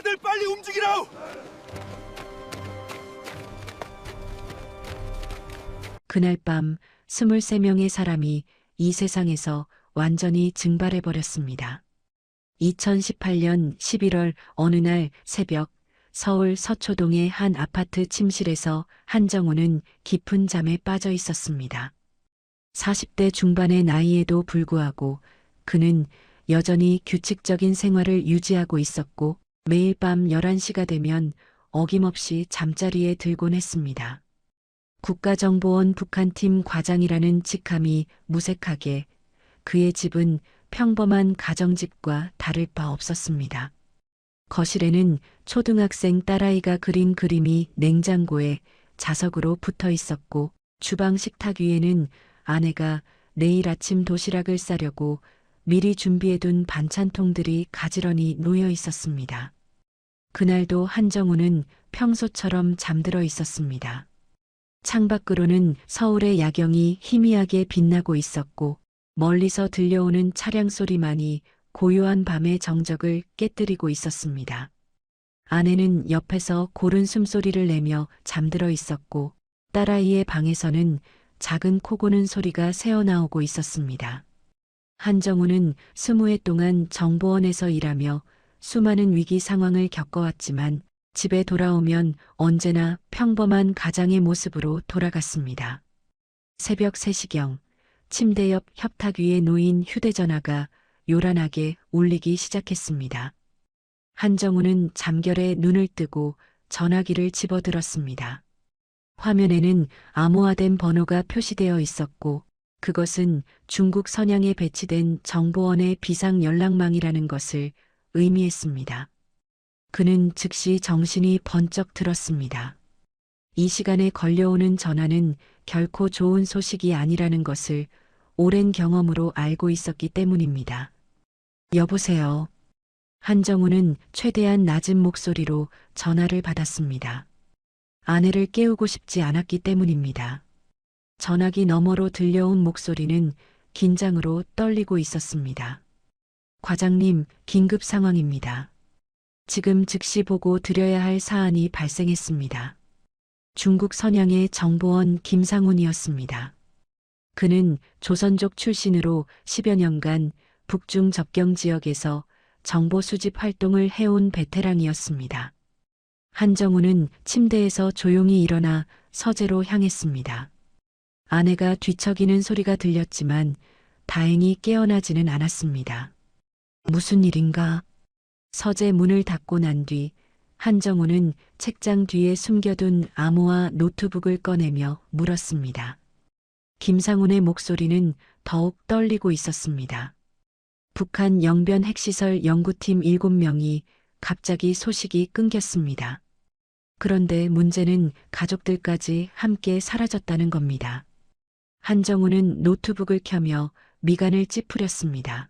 다들 빨리 움직이라우! 그날 밤 23명의 사람이 이 세상에서 완전히 증발해버렸습니다. 2018년 11월 어느 날 새벽 서울 서초동의 한 아파트 침실에서 한정우는 깊은 잠에 빠져 있었습니다. 40대 중반의 나이에도 불구하고 그는 여전히 규칙적인 생활을 유지하고 있었고 매일 밤 11시가 되면 어김없이 잠자리에 들곤 했습니다. 국가정보원 북한팀 과장이라는 직함이 무색하게 그의 집은 평범한 가정집과 다를 바 없었습니다. 거실에는 초등학생 딸아이가 그린 그림이 냉장고에 자석으로 붙어 있었고 주방 식탁 위에는 아내가 내일 아침 도시락을 싸려고 미리 준비해둔 반찬통들이 가지런히 놓여 있었습니다. 그날도 한정우는 평소처럼 잠들어 있었습니다. 창밖으로는 서울의 야경이 희미하게 빛나고 있었고 멀리서 들려오는 차량 소리만이 고요한 밤의 정적을 깨뜨리고 있었습니다. 아내는 옆에서 고른 숨소리를 내며 잠들어 있었고 딸아이의 방에서는 작은 코 고는 소리가 새어나오고 있었습니다. 한정우는 20해 동안 정보원에서 일하며 수많은 위기 상황을 겪어왔지만 집에 돌아오면 언제나 평범한 가장의 모습으로 돌아갔습니다. 새벽 3시경 침대 옆 협탁 위에 놓인 휴대전화가 요란하게 울리기 시작했습니다. 한정우는 잠결에 눈을 뜨고 전화기를 집어들었습니다. 화면에는 암호화된 번호가 표시되어 있었고 그것은 중국 선양에 배치된 정보원의 비상 연락망이라는 것을 의미했습니다. 그는 즉시 정신이 번쩍 들었습니다. 이 시간에 걸려오는 전화는 결코 좋은 소식이 아니라는 것을 오랜 경험으로 알고 있었기 때문입니다. 여보세요. 한정우는 최대한 낮은 목소리로 전화를 받았습니다. 아내를 깨우고 싶지 않았기 때문입니다. 전화기 너머로 들려온 목소리는 긴장으로 떨리고 있었습니다. 과장님, 긴급 상황입니다. 지금 즉시 보고 드려야 할 사안이 발생했습니다. 중국 선양의 정보원 김상훈이었습니다. 그는 조선족 출신으로 10여 년간 북중 접경 지역에서 정보 수집 활동을 해온 베테랑이었습니다. 한정우는 침대에서 조용히 일어나 서재로 향했습니다. 아내가 뒤척이는 소리가 들렸지만 다행히 깨어나지는 않았습니다. 무슨 일인가? 서재 문을 닫고 난 뒤 한정우는 책장 뒤에 숨겨둔 암호화 노트북을 꺼내며 물었습니다. 김상훈의 목소리는 더욱 떨리고 있었습니다. 북한 영변 핵시설 연구팀 7명이 갑자기 소식이 끊겼습니다. 그런데 문제는 가족들까지 함께 사라졌다는 겁니다. 한정우는 노트북을 켜며 미간을 찌푸렸습니다.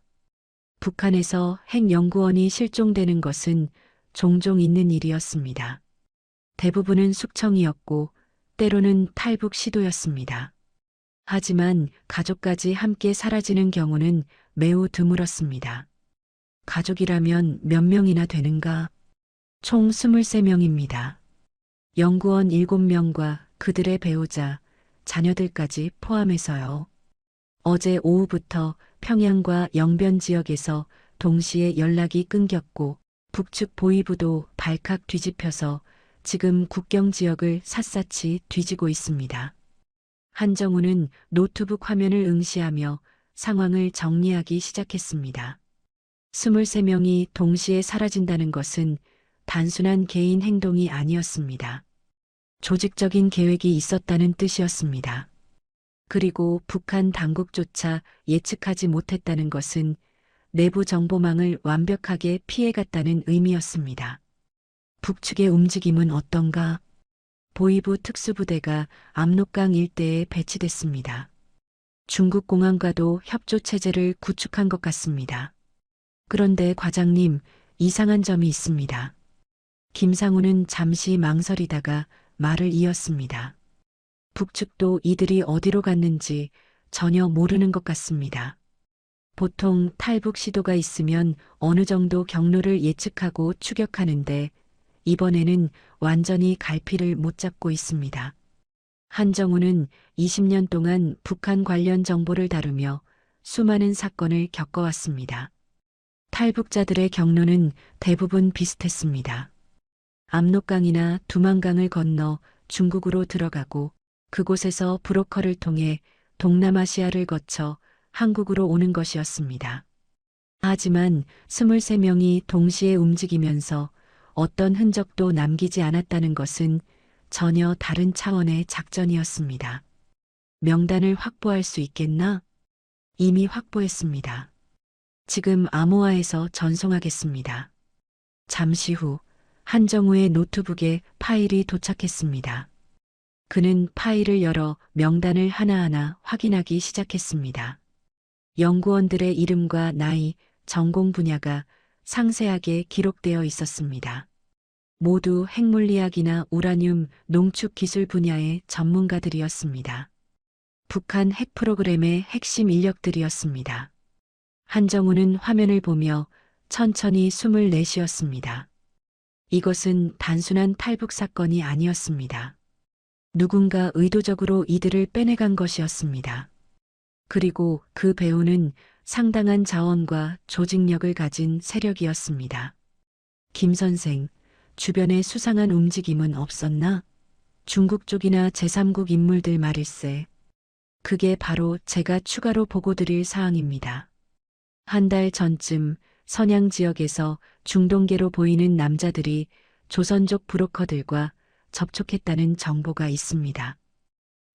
북한에서 핵연구원이 실종되는 것은 종종 있는 일이었습니다. 대부분은 숙청이었고 때로는 탈북 시도였습니다. 하지만 가족까지 함께 사라지는 경우는 매우 드물었습니다. 가족이라면 몇 명이나 되는가? 총 23명입니다. 연구원 7명과 그들의 배우자, 자녀들까지 포함해서요. 어제 오후부터 평양과 영변 지역에서 동시에 연락이 끊겼고 북측 보위부도 발칵 뒤집혀서 지금 국경 지역을 샅샅이 뒤지고 있습니다. 한정우는 노트북 화면을 응시하며 상황을 정리하기 시작했습니다. 23명이 동시에 사라진다는 것은 단순한 개인 행동이 아니었습니다. 조직적인 계획이 있었다는 뜻이었습니다. 그리고 북한 당국조차 예측하지 못했다는 것은 내부 정보망을 완벽하게 피해갔다는 의미였습니다. 북측의 움직임은 어떤가? 보위부 특수부대가 압록강 일대에 배치됐습니다. 중국 공안과도 협조 체제를 구축한 것 같습니다. 그런데 과장님, 이상한 점이 있습니다. 김상훈은 잠시 망설이다가 말을 이었습니다. 북측도 이들이 어디로 갔는지 전혀 모르는 것 같습니다. 보통 탈북 시도가 있으면 어느 정도 경로를 예측하고 추격하는데 이번에는 완전히 갈피를 못 잡고 있습니다. 한정우는 20년 동안 북한 관련 정보를 다루며 수많은 사건을 겪어왔습니다. 탈북자들의 경로는 대부분 비슷했습니다. 압록강이나 두만강을 건너 중국으로 들어가고 그곳에서 브로커를 통해 동남아시아를 거쳐 한국으로 오는 것이었습니다. 하지만 23명이 동시에 움직이면서 어떤 흔적도 남기지 않았다는 것은 전혀 다른 차원의 작전이었습니다. 명단을 확보할 수 있겠나? 이미 확보했습니다. 지금 암호화해서 전송하겠습니다. 잠시 후 한정우의 노트북에 파일이 도착했습니다. 그는 파일을 열어 명단을 하나하나 확인하기 시작했습니다. 연구원들의 이름과 나이, 전공 분야가 상세하게 기록되어 있었습니다. 모두 핵물리학이나 우라늄, 농축 기술 분야의 전문가들이었습니다. 북한 핵 프로그램의 핵심 인력들이었습니다. 한정우는 화면을 보며 천천히 숨을 내쉬었습니다. 이것은 단순한 탈북 사건이 아니었습니다. 누군가 의도적으로 이들을 빼내간 것이었습니다. 그리고 그 배후는 상당한 자원과 조직력을 가진 세력이었습니다. 김 선생, 주변에 수상한 움직임은 없었나? 중국 쪽이나 제3국 인물들 말일세. 그게 바로 제가 추가로 보고드릴 사항입니다. 한 달 전쯤 선양 지역에서 중동계로 보이는 남자들이 조선족 브로커들과 접촉했다는 정보가 있습니다.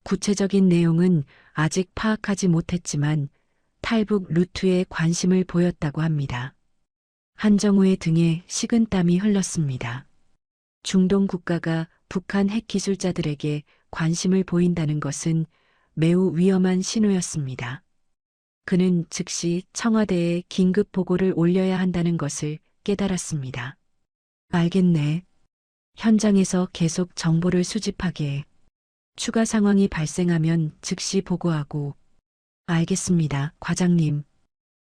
구체적인 내용은 아직 파악하지 못했지만 탈북 루트에 관심을 보였다고 합니다. 한정우의 등에 식은땀이 흘렀습니다. 중동 국가가 북한 핵 기술자들에게 관심을 보인다는 것은 매우 위험한 신호였습니다. 그는 즉시 청와대에 긴급 보고를 올려야 한다는 것을 깨달았습니다. 알겠네. 현장에서 계속 정보를 수집하게. 추가 상황이 발생하면 즉시 보고하고. 알겠습니다, 과장님.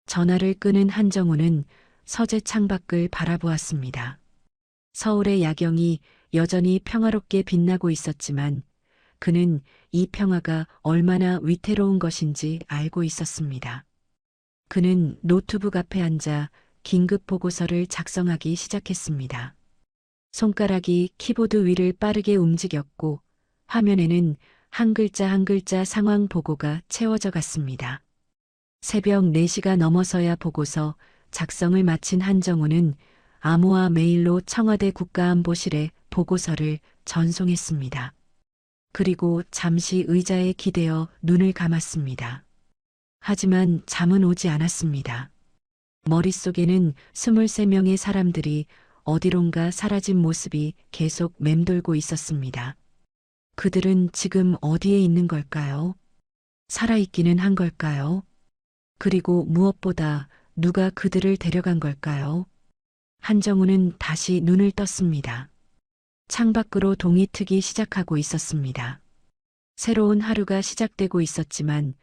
전화를 끄는 한정우는 서재 창밖을 바라보았습니다. 서울의 야경이 여전히 평화롭게 빛나고 있었지만 그는 이 평화가 얼마나 위태로운 것인지 알고 있었습니다. 그는 노트북 앞에 앉아 긴급 보고서를 작성하기 시작했습니다. 손가락이 키보드 위를 빠르게 움직였고 화면에는 한 글자 한 글자 상황 보고가 채워져 갔습니다. 새벽 4시가 넘어서야 보고서 작성을 마친 한정우는 암호화 메일로 청와대 국가안보실에 보고서를 전송했습니다. 그리고 잠시 의자에 기대어 눈을 감았습니다. 하지만 잠은 오지 않았습니다. 머릿속에는 23명의 사람들이 어디론가 사라진 모습이 계속 맴돌고 있었습니다. 그들은 지금 어디에 있는 걸까요? 살아있기는 한 걸까요? 그리고 무엇보다 누가 그들을 데려간 걸까요? 한정우는 다시 눈을 떴습니다. 창밖으로 동이 트기 시작하고 있었습니다. 새로운 하루가 시작되고 있었지만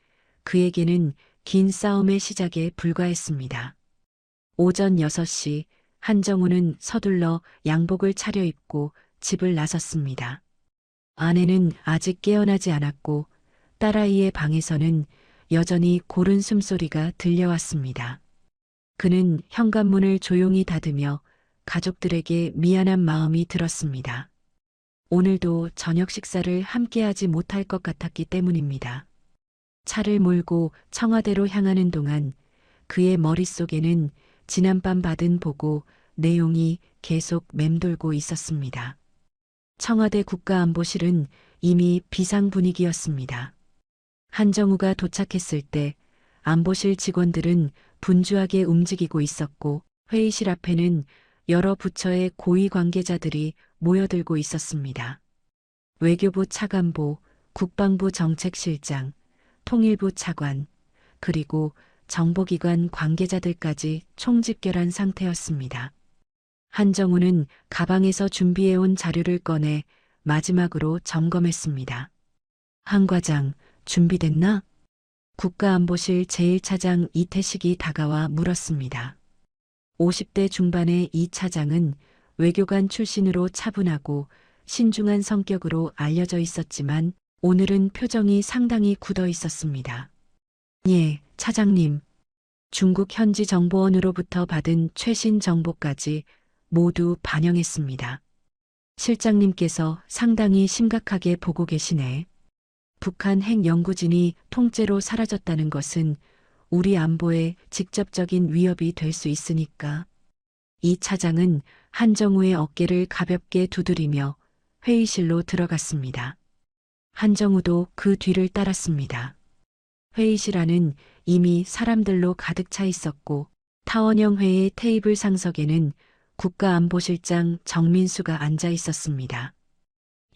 그에게는 긴 싸움의 시작에 불과했습니다. 오전 6시 한정우는 서둘러 양복을 차려입고 집을 나섰습니다. 아내는 아직 깨어나지 않았고 딸아이의 방에서는 여전히 고른 숨소리가 들려왔습니다. 그는 현관문을 조용히 닫으며 가족들에게 미안한 마음이 들었습니다. 오늘도 저녁 식사를 함께하지 못할 것 같았기 때문입니다. 차를 몰고 청와대로 향하는 동안 그의 머릿속에는 지난밤 받은 보고 내용이 계속 맴돌고 있었습니다. 청와대 국가안보실은 이미 비상 분위기였습니다. 한정우가 도착했을 때 안보실 직원들은 분주하게 움직이고 있었고 회의실 앞에는 여러 부처의 고위 관계자들이 모여들고 있었습니다. 외교부 차관보, 국방부 정책실장, 통일부 차관, 그리고 정보기관 관계자들까지 총집결한 상태였습니다. 한정우는 가방에서 준비해온 자료를 꺼내 마지막으로 점검했습니다. 한 과장, 준비됐나? 국가안보실 제1차장 이태식이 다가와 물었습니다. 50대 중반의 이 차장은 외교관 출신으로 차분하고 신중한 성격으로 알려져 있었지만 오늘은 표정이 상당히 굳어 있었습니다. 예, 차장님. 중국 현지 정보원으로부터 받은 최신 정보까지 모두 반영했습니다. 실장님께서 상당히 심각하게 보고 계시네. 북한 핵 연구진이 통째로 사라졌다는 것은 우리 안보에 직접적인 위협이 될 수 있으니까. 이 차장은 한정우의 어깨를 가볍게 두드리며 회의실로 들어갔습니다. 한정우도 그 뒤를 따랐습니다. 회의실 안은 이미 사람들로 가득 차 있었고 타원형 회의 테이블 상석에는 국가안보실장 정민수가 앉아 있었습니다.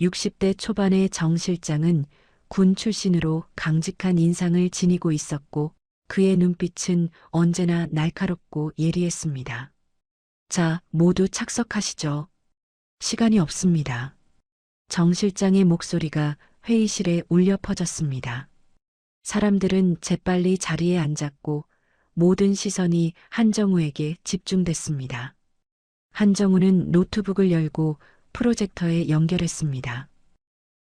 60대 초반의 정 실장은 군 출신으로 강직한 인상을 지니고 있었고 그의 눈빛은 언제나 날카롭고 예리했습니다. 자, 모두 착석하시죠. 시간이 없습니다. 정 실장의 목소리가 회의실에 울려 퍼졌습니다. 사람들은 재빨리 자리에 앉았고 모든 시선이 한정우에게 집중됐습니다. 한정우는 노트북을 열고 프로젝터에 연결했습니다.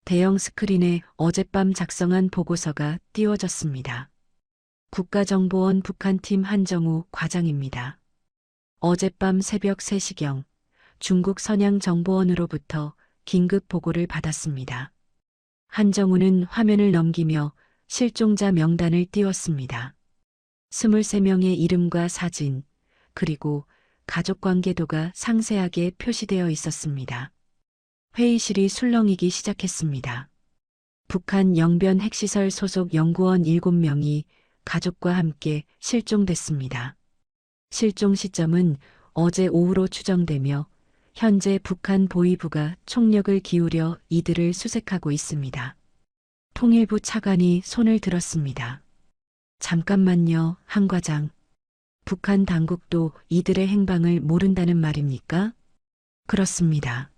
대형 스크린에 어젯밤 작성한 보고서가 띄워졌습니다. 국가정보원 북한팀 한정우 과장입니다. 어젯밤 새벽 3시경 중국 선양정보원으로부터 긴급 보고를 받았습니다. 한정우는 화면을 넘기며 실종자 명단을 띄웠습니다. 23명의 이름과 사진, 그리고 가족관계도가 상세하게 표시되어 있었습니다. 회의실이 술렁이기 시작했습니다. 북한 영변 핵시설 소속 연구원 7명이 가족과 함께 실종됐습니다. 실종 시점은 어제 오후로 추정되며 현재 북한 보위부가 총력을 기울여 이들을 수색하고 있습니다. 통일부 차관이 손을 들었습니다. 잠깐만요, 한 과장. 북한 당국도 이들의 행방을 모른다는 말입니까? 그렇습니다.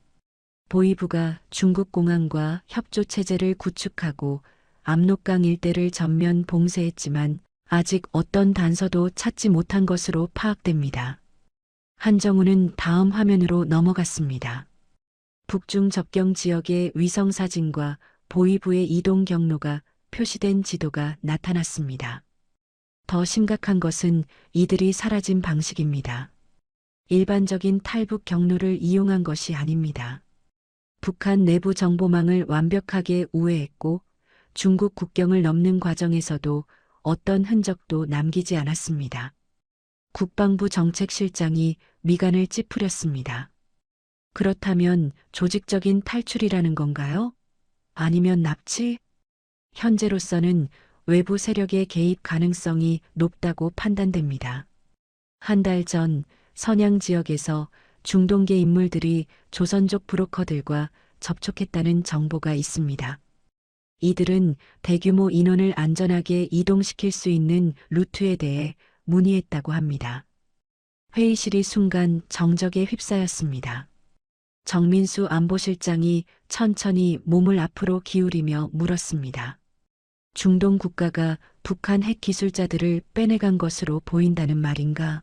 보위부가 중국 공안과 협조 체제를 구축하고 압록강 일대를 전면 봉쇄했지만 아직 어떤 단서도 찾지 못한 것으로 파악됩니다. 한정우는 다음 화면으로 넘어갔습니다. 북중 접경 지역의 위성 사진과 보위부의 이동 경로가 표시된 지도가 나타났습니다. 더 심각한 것은 이들이 사라진 방식입니다. 일반적인 탈북 경로를 이용한 것이 아닙니다. 북한 내부 정보망을 완벽하게 우회했고 중국 국경을 넘는 과정에서도 어떤 흔적도 남기지 않았습니다. 국방부 정책실장이 미간을 찌푸렸습니다. 그렇다면 조직적인 탈출이라는 건가요? 아니면 납치? 현재로서는 외부 세력의 개입 가능성이 높다고 판단됩니다. 한 달 전 선양 지역에서 중동계 인물들이 조선족 브로커들과 접촉했다는 정보가 있습니다. 이들은 대규모 인원을 안전하게 이동시킬 수 있는 루트에 대해 문의했다고 합니다. 회의실이 순간 정적에 휩싸였습니다. 정민수 안보실장이 천천히 몸을 앞으로 기울이며 물었습니다. 중동 국가가 북한 핵 기술자들을 빼내간 것으로 보인다는 말인가?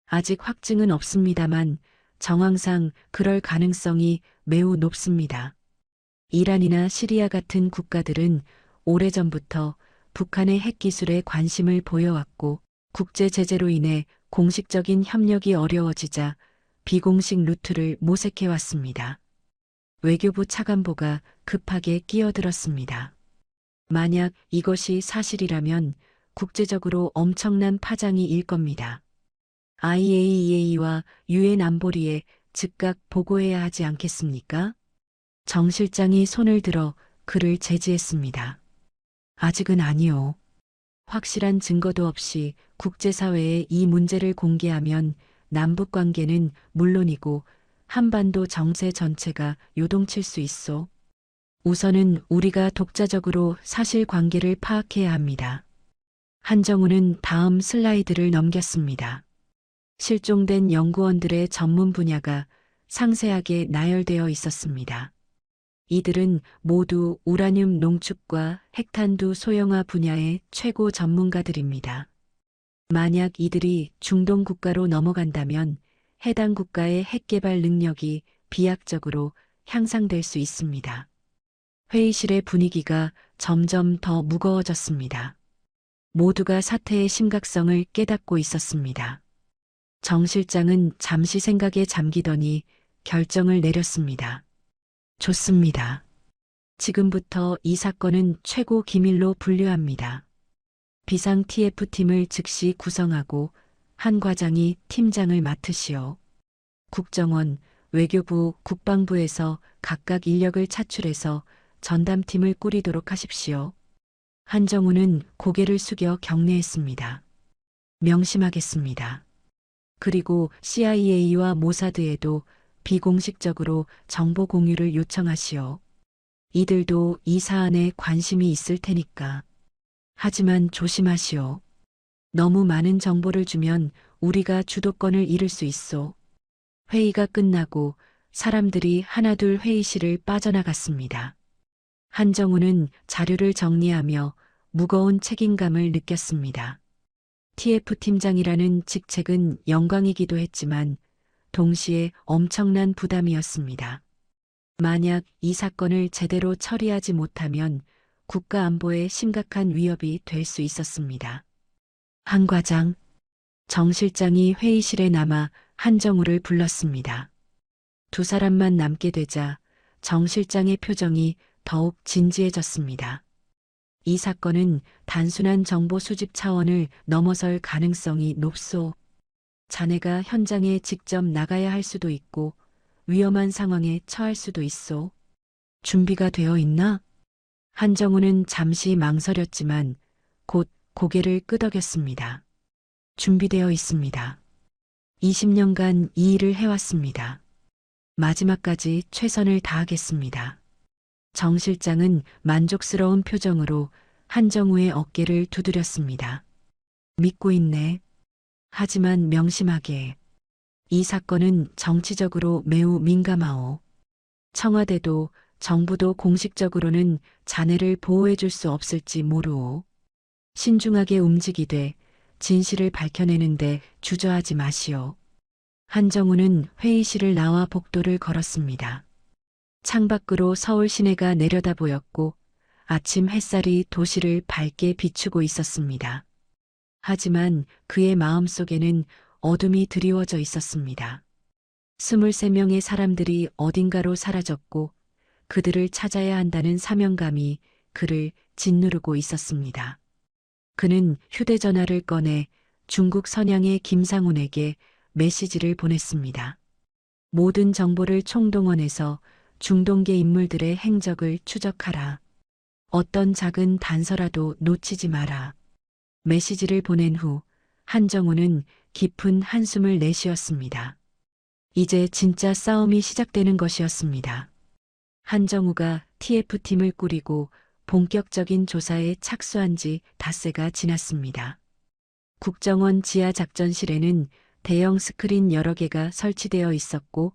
아직 확증은 없습니다만 정황상 그럴 가능성이 매우 높습니다. 이란이나 시리아 같은 국가들은 오래전부터 북한의 핵 기술에 관심을 보여왔고 국제 제재로 인해 공식적인 협력이 어려워지자 비공식 루트를 모색해왔습니다. 외교부 차관보가 급하게 끼어들었습니다. 만약 이것이 사실이라면 국제적으로 엄청난 파장이 일 겁니다. IAEA와 유엔 안보리에 즉각 보고해야 하지 않겠습니까? 정 실장이 손을 들어 그를 제지했습니다. 아직은 아니요. 확실한 증거도 없이 국제사회에 이 문제를 공개하면 남북 관계는 물론이고 한반도 정세 전체가 요동칠 수 있어. 우선은 우리가 독자적으로 사실관계를 파악해야 합니다. 한정우는 다음 슬라이드를 넘겼습니다. 실종된 연구원들의 전문 분야가 상세하게 나열되어 있었습니다. 이들은 모두 우라늄 농축과 핵탄두 소형화 분야의 최고 전문가들입니다. 만약 이들이 중동 국가로 넘어간다면 해당 국가의 핵개발 능력이 비약적으로 향상될 수 있습니다. 회의실의 분위기가 점점 더 무거워졌습니다. 모두가 사태의 심각성을 깨닫고 있었습니다. 정 실장은 잠시 생각에 잠기더니 결정을 내렸습니다. 좋습니다. 지금부터 이 사건은 최고 기밀로 분류합니다. 비상 TF팀을 즉시 구성하고 한 과장이 팀장을 맡으시오. 국정원, 외교부, 국방부에서 각각 인력을 차출해서 전담팀을 꾸리도록 하십시오. 한정우는 고개를 숙여 경례했습니다. 명심하겠습니다. 그리고 CIA와 모사드에도 비공식적으로 정보 공유를 요청하시오. 이들도 이 사안에 관심이 있을 테니까. 하지만 조심하시오. 너무 많은 정보를 주면 우리가 주도권을 잃을 수 있소. 회의가 끝나고 사람들이 하나둘 회의실을 빠져나갔습니다. 한정우는 자료를 정리하며 무거운 책임감을 느꼈습니다. TF팀장이라는 직책은 영광이기도 했지만 동시에 엄청난 부담이었습니다. 만약 이 사건을 제대로 처리하지 못하면 국가 안보에 심각한 위협이 될 수 있었습니다. 한 과장, 정 실장이 회의실에 남아 한정우를 불렀습니다. 두 사람만 남게 되자 정 실장의 표정이 더욱 진지해졌습니다. 이 사건은 단순한 정보 수집 차원을 넘어설 가능성이 높소. 자네가 현장에 직접 나가야 할 수도 있고 위험한 상황에 처할 수도 있소. 준비가 되어 있나? 한정우는 잠시 망설였지만 곧 고개를 끄덕였습니다. 준비되어 있습니다. 20년간 이 일을 해왔습니다. 마지막까지 최선을 다하겠습니다. 정 실장은 만족스러운 표정으로 한정우의 어깨를 두드렸습니다. 믿고 있네. 하지만 명심하게. 이 사건은 정치적으로 매우 민감하오. 청와대도 정부도 공식적으로는 자네를 보호해 줄 수 없을지 모르오. 신중하게 움직이되 진실을 밝혀내는데 주저하지 마시오. 한정우는 회의실을 나와 복도를 걸었습니다. 창밖으로 서울 시내가 내려다 보였고 아침 햇살이 도시를 밝게 비추고 있었습니다. 하지만 그의 마음속에는 어둠이 드리워져 있었습니다. 23명의 사람들이 어딘가로 사라졌고 그들을 찾아야 한다는 사명감이 그를 짓누르고 있었습니다. 그는 휴대전화를 꺼내 중국 선양의 김상훈에게 메시지를 보냈습니다. 모든 정보를 총동원해서 중동계 인물들의 행적을 추적하라. 어떤 작은 단서라도 놓치지 마라. 메시지를 보낸 후 한정우는 깊은 한숨을 내쉬었습니다. 이제 진짜 싸움이 시작되는 것이었습니다. 한정우가 TF팀을 꾸리고 본격적인 조사에 착수한 지 닷새가 지났습니다. 국정원 지하작전실에는 대형 스크린 여러 개가 설치되어 있었고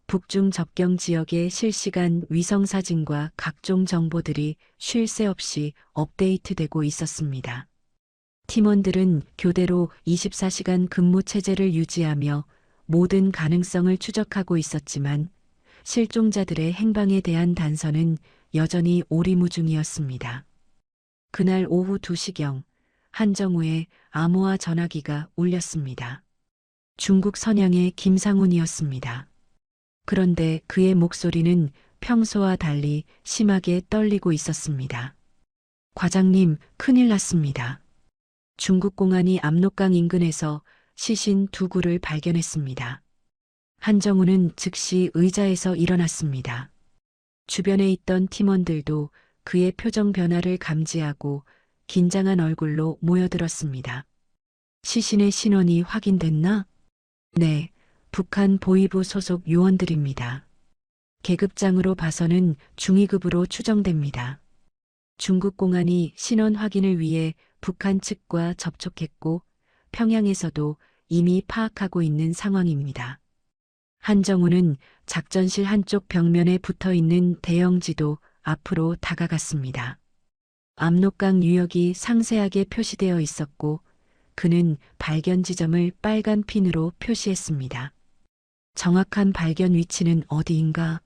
북중 접경 지역의 실시간 위성사진과 각종 정보들이 쉴 새 없이 업데이트되고 있었습니다. 팀원들은 교대로 24시간 근무 체제를 유지하며 모든 가능성을 추적하고 있었지만 실종자들의 행방에 대한 단서는 여전히 오리무중이었습니다. 그날 오후 2시경 한정우의 암호화 전화기가 울렸습니다. 중국 선양의 김상훈이었습니다. 그런데 그의 목소리는 평소와 달리 심하게 떨리고 있었습니다. 과장님, 큰일 났습니다. 중국 공안이 압록강 인근에서 시신 2구를 발견했습니다. 한정우는 즉시 의자에서 일어났습니다. 주변에 있던 팀원들도 그의 표정 변화를 감지하고 긴장한 얼굴로 모여들었습니다. 시신의 신원이 확인됐나? 네, 북한 보위부 소속 요원들입니다. 계급장으로 봐서는 중위급으로 추정됩니다. 중국 공안이 신원 확인을 위해 북한 측과 접촉했고 평양에서도 이미 파악하고 있는 상황입니다. 한정우는 작전실 한쪽 벽면에 붙어 있는 대형 지도 앞으로 다가갔습니다. 압록강 유역이 상세하게 표시되어 있었고 그는 발견 지점을 빨간 핀으로 표시했습니다. 정확한 발견 위치는 어디인가?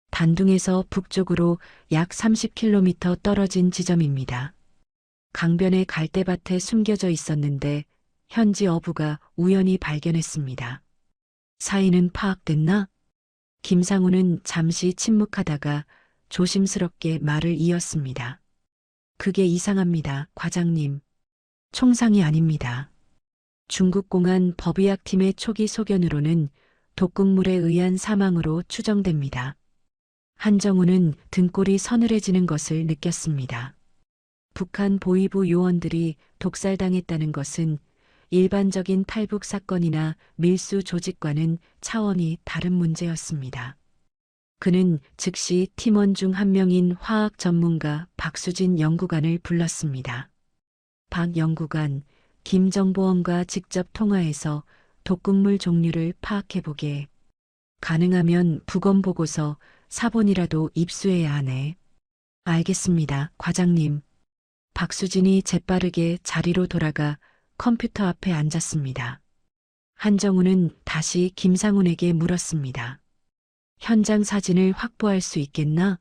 단둥에서 북쪽으로 약 30km 떨어진 지점입니다. 강변의 갈대밭에 숨겨져 있었는데 현지 어부가 우연히 발견했습니다. 사인은 파악됐나? 김상우는 잠시 침묵하다가 조심스럽게 말을 이었습니다. 그게 이상합니다, 과장님. 총상이 아닙니다. 중국공안 법의학팀의 초기 소견으로는 독극물에 의한 사망으로 추정됩니다. 한정우는 등골이 서늘해지는 것을 느꼈습니다. 북한 보위부 요원들이 독살당했다는 것은 일반적인 탈북 사건이나 밀수 조직과는 차원이 다른 문제였습니다. 그는 즉시 팀원 중 한 명인 화학 전문가 박수진 연구관을 불렀습니다. 박 연구관, 김정보원과 직접 통화해서 독극물 종류를 파악해보게. 가능하면 부검 보고서 사본이라도 입수해야 하네. 알겠습니다, 과장님. 박수진이 재빠르게 자리로 돌아가 컴퓨터 앞에 앉았습니다. 한정우는 다시 김상훈에게 물었습니다. 현장 사진을 확보할 수 있겠나?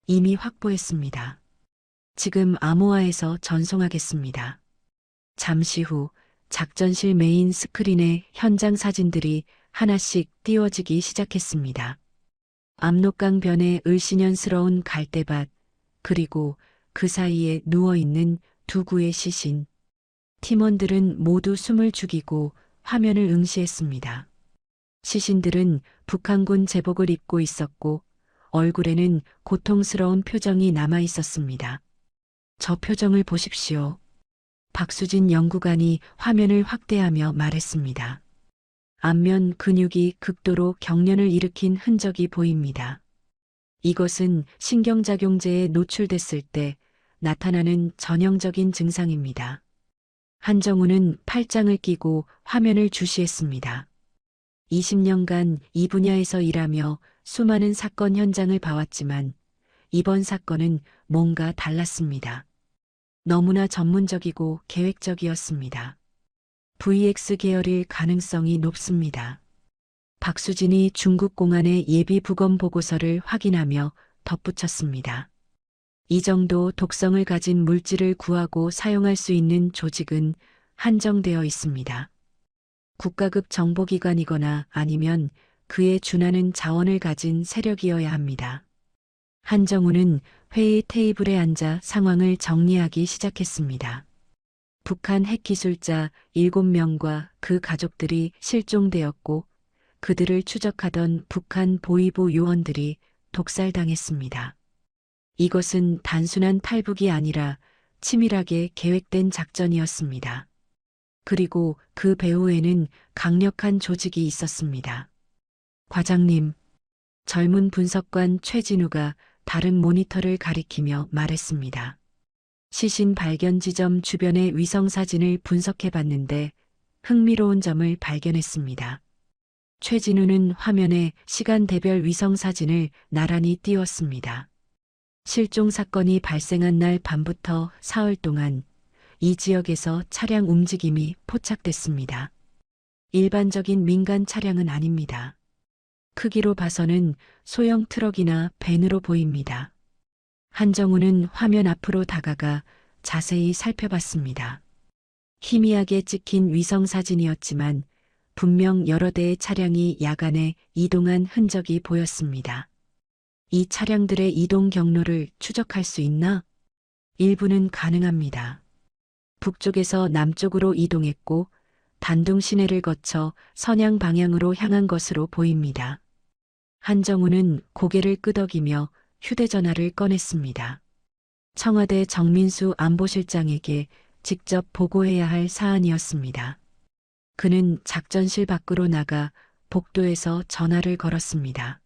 이미 확보했습니다. 지금 암호화해서 전송하겠습니다. 잠시 후 작전실 메인 스크린에 현장 사진들이 하나씩 띄워지기 시작했습니다. 압록강 변의 을씨년스러운 갈대밭, 그리고 그 사이에 누워있는 두 구의 시신. 팀원들은 모두 숨을 죽이고 화면을 응시했습니다. 시신들은 북한군 제복을 입고 있었고 얼굴에는 고통스러운 표정이 남아 있었습니다. 저 표정을 보십시오. 박수진 연구관이 화면을 확대하며 말했습니다. 안면 근육이 극도로 경련을 일으킨 흔적이 보입니다. 이것은 신경작용제에 노출됐을 때 나타나는 전형적인 증상입니다. 한정우는 팔짱을 끼고 화면을 주시했습니다. 20년간 이 분야에서 일하며 수많은 사건 현장을 봐왔지만 이번 사건은 뭔가 달랐습니다. 너무나 전문적이고 계획적이었습니다. VX 계열일 가능성이 높습니다. 박수진이 중국 공안의 예비 부검 보고서를 확인하며 덧붙였습니다. 이 정도 독성을 가진 물질을 구하고 사용할 수 있는 조직은 한정되어 있습니다. 국가급 정보기관이거나 아니면 그에 준하는 자원을 가진 세력이어야 합니다. 한정우는 회의 테이블에 앉아 상황을 정리하기 시작했습니다. 북한 핵기술자 7명과 그 가족들이 실종되었고 그들을 추적하던 북한 보위부 요원들이 독살당했습니다. 이것은 단순한 탈북이 아니라 치밀하게 계획된 작전이었습니다. 그리고 그 배후에는 강력한 조직이 있었습니다. 과장님, 젊은 분석관 최진우가 다른 모니터를 가리키며 말했습니다. 시신 발견 지점 주변의 위성사진을 분석해 봤는데 흥미로운 점을 발견했습니다. 최진우는 화면에 시간대별 위성사진을 나란히 띄웠습니다. 실종 사건이 발생한 날 밤부터 사흘 동안 이 지역에서 차량 움직임이 포착됐습니다. 일반적인 민간 차량은 아닙니다. 크기로 봐서는 소형 트럭이나 밴으로 보입니다. 한정우는 화면 앞으로 다가가 자세히 살펴봤습니다. 희미하게 찍힌 위성사진이었지만 분명 여러 대의 차량이 야간에 이동한 흔적이 보였습니다. 이 차량들의 이동 경로를 추적할 수 있나? 일부는 가능합니다. 북쪽에서 남쪽으로 이동했고 단둥 시내를 거쳐 선양 방향으로 향한 것으로 보입니다. 한정우는 고개를 끄덕이며 휴대전화를 꺼냈습니다. 청와대 정민수 안보실장에게 직접 보고해야 할 사안이었습니다. 그는 작전실 밖으로 나가 복도에서 전화를 걸었습니다.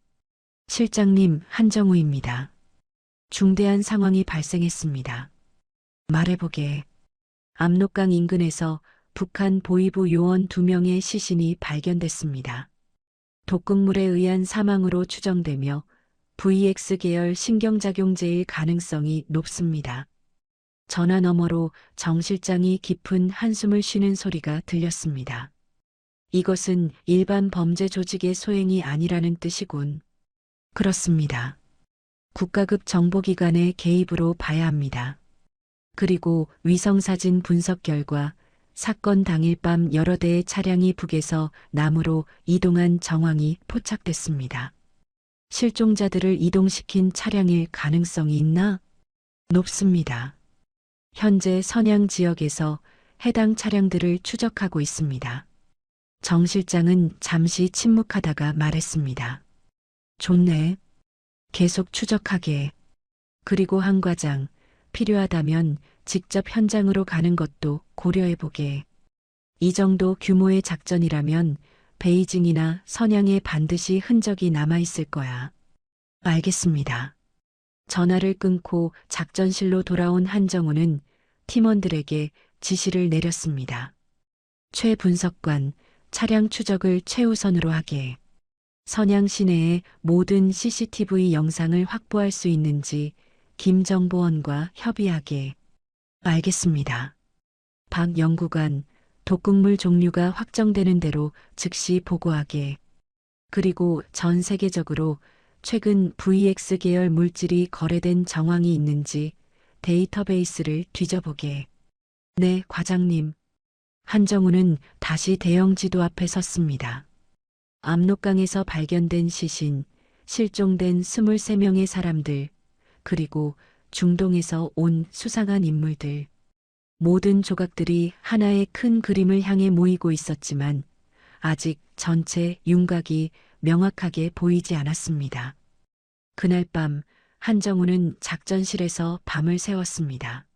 실장님, 한정우입니다. 중대한 상황이 발생했습니다. 말해보게. 압록강 인근에서 북한 보위부 요원 2명의 시신이 발견됐습니다. 독극물에 의한 사망으로 추정되며 VX 계열 신경작용제일 가능성이 높습니다. 전화 너머로 정 실장이 깊은 한숨을 쉬는 소리가 들렸습니다. 이것은 일반 범죄 조직의 소행이 아니라는 뜻이군. 그렇습니다. 국가급 정보기관의 개입으로 봐야 합니다. 그리고 위성사진 분석 결과 사건 당일 밤 여러 대의 차량이 북에서 남으로 이동한 정황이 포착됐습니다. 실종자들을 이동시킨 차량일 가능성이 있나? 높습니다. 현재 선양 지역에서 해당 차량들을 추적하고 있습니다. 정 실장은 잠시 침묵하다가 말했습니다. 좋네. 계속 추적하게. 그리고 한 과장, 필요하다면 직접 현장으로 가는 것도 고려해보게. 이 정도 규모의 작전이라면 베이징이나 선양에 반드시 흔적이 남아있을 거야. 알겠습니다. 전화를 끊고 작전실로 돌아온 한정우는 팀원들에게 지시를 내렸습니다. 최 분석관, 차량 추적을 최우선으로 하게. 선양 시내의 모든 CCTV 영상을 확보할 수 있는지 김정보원과 협의하게. 알겠습니다. 박 연구관, 독극물 종류가 확정되는 대로 즉시 보고하게. 그리고 전 세계적으로 최근 VX 계열 물질이 거래된 정황이 있는지 데이터베이스를 뒤져보게. 네, 과장님. 한정우는 다시 대형 지도 앞에 섰습니다. 압록강에서 발견된 시신, 실종된 23명의 사람들, 그리고 중동에서 온 수상한 인물들. 모든 조각들이 하나의 큰 그림을 향해 모이고 있었지만 아직 전체 윤곽이 명확하게 보이지 않았습니다. 그날 밤 한정우는 작전실에서 밤을 새웠습니다.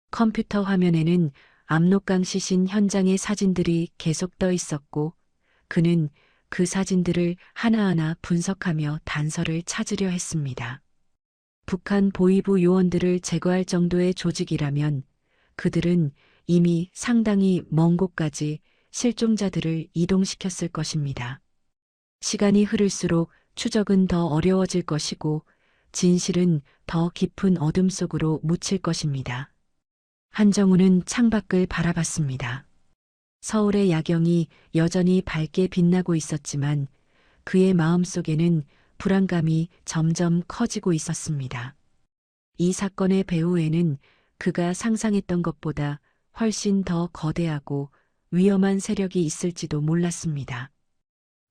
컴퓨터 화면에는 압록강 시신 현장의 사진들이 계속 떠 있었고 그는 그 사진들을 하나하나 분석하며 단서를 찾으려 했습니다. 북한 보위부 요원들을 제거할 정도의 조직이라면 그들은 이미 상당히 먼 곳까지 실종자들을 이동시켰을 것입니다. 시간이 흐를수록 추적은 더 어려워질 것이고 진실은 더 깊은 어둠 속으로 묻힐 것입니다. 한정우는 창밖을 바라봤습니다. 서울의 야경이 여전히 밝게 빛나고 있었지만 그의 마음속에는 불안감이 점점 커지고 있었습니다. 이 사건의 배후에는 그가 상상했던 것보다 훨씬 더 거대하고 위험한 세력이 있을지도 몰랐습니다.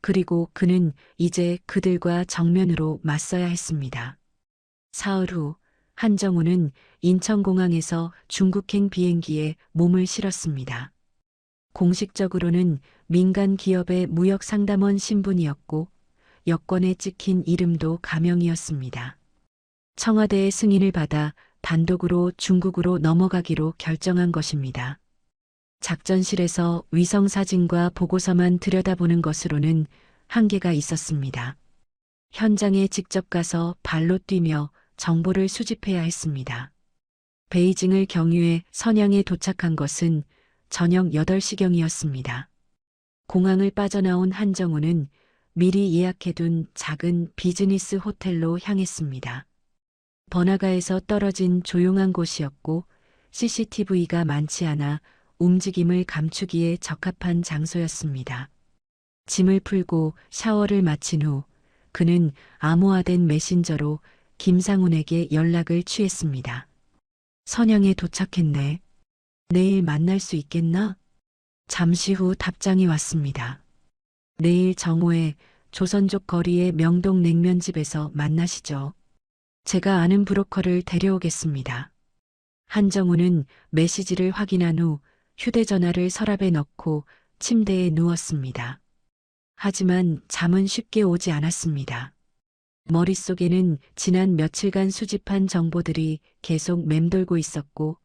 그리고 그는 이제 그들과 정면으로 맞서야 했습니다. 사흘 후 한정우는 인천공항에서 중국행 비행기에 몸을 실었습니다. 공식적으로는 민간 기업의 무역상담원 신분이었고 여권에 찍힌 이름도 가명이었습니다. 청와대의 승인을 받아 단독으로 중국으로 넘어가기로 결정한 것입니다. 작전실에서 위성사진과 보고서만 들여다보는 것으로는 한계가 있었습니다. 현장에 직접 가서 발로 뛰며 정보를 수집해야 했습니다. 베이징을 경유해 선양에 도착한 것은 저녁 8시경이었습니다. 공항을 빠져나온 한정우는 미리 예약해둔 작은 비즈니스 호텔로 향했습니다. 번화가에서 떨어진 조용한 곳이었고 CCTV가 많지 않아 움직임을 감추기에 적합한 장소였습니다. 짐을 풀고 샤워를 마친 후 그는 암호화된 메신저로 김상훈에게 연락을 취했습니다. 선양에 도착했네. 내일 만날 수 있겠나? 잠시 후 답장이 왔습니다. 내일 정오에 조선족 거리의 명동 냉면집에서 만나시죠. 제가 아는 브로커를 데려오겠습니다. 한정우는 메시지를 확인한 후 휴대전화를 서랍에 넣고 침대에 누웠습니다. 하지만 잠은 쉽게 오지 않았습니다. 머릿속에는 지난 며칠간 수집한 정보들이 계속 맴돌고 있었고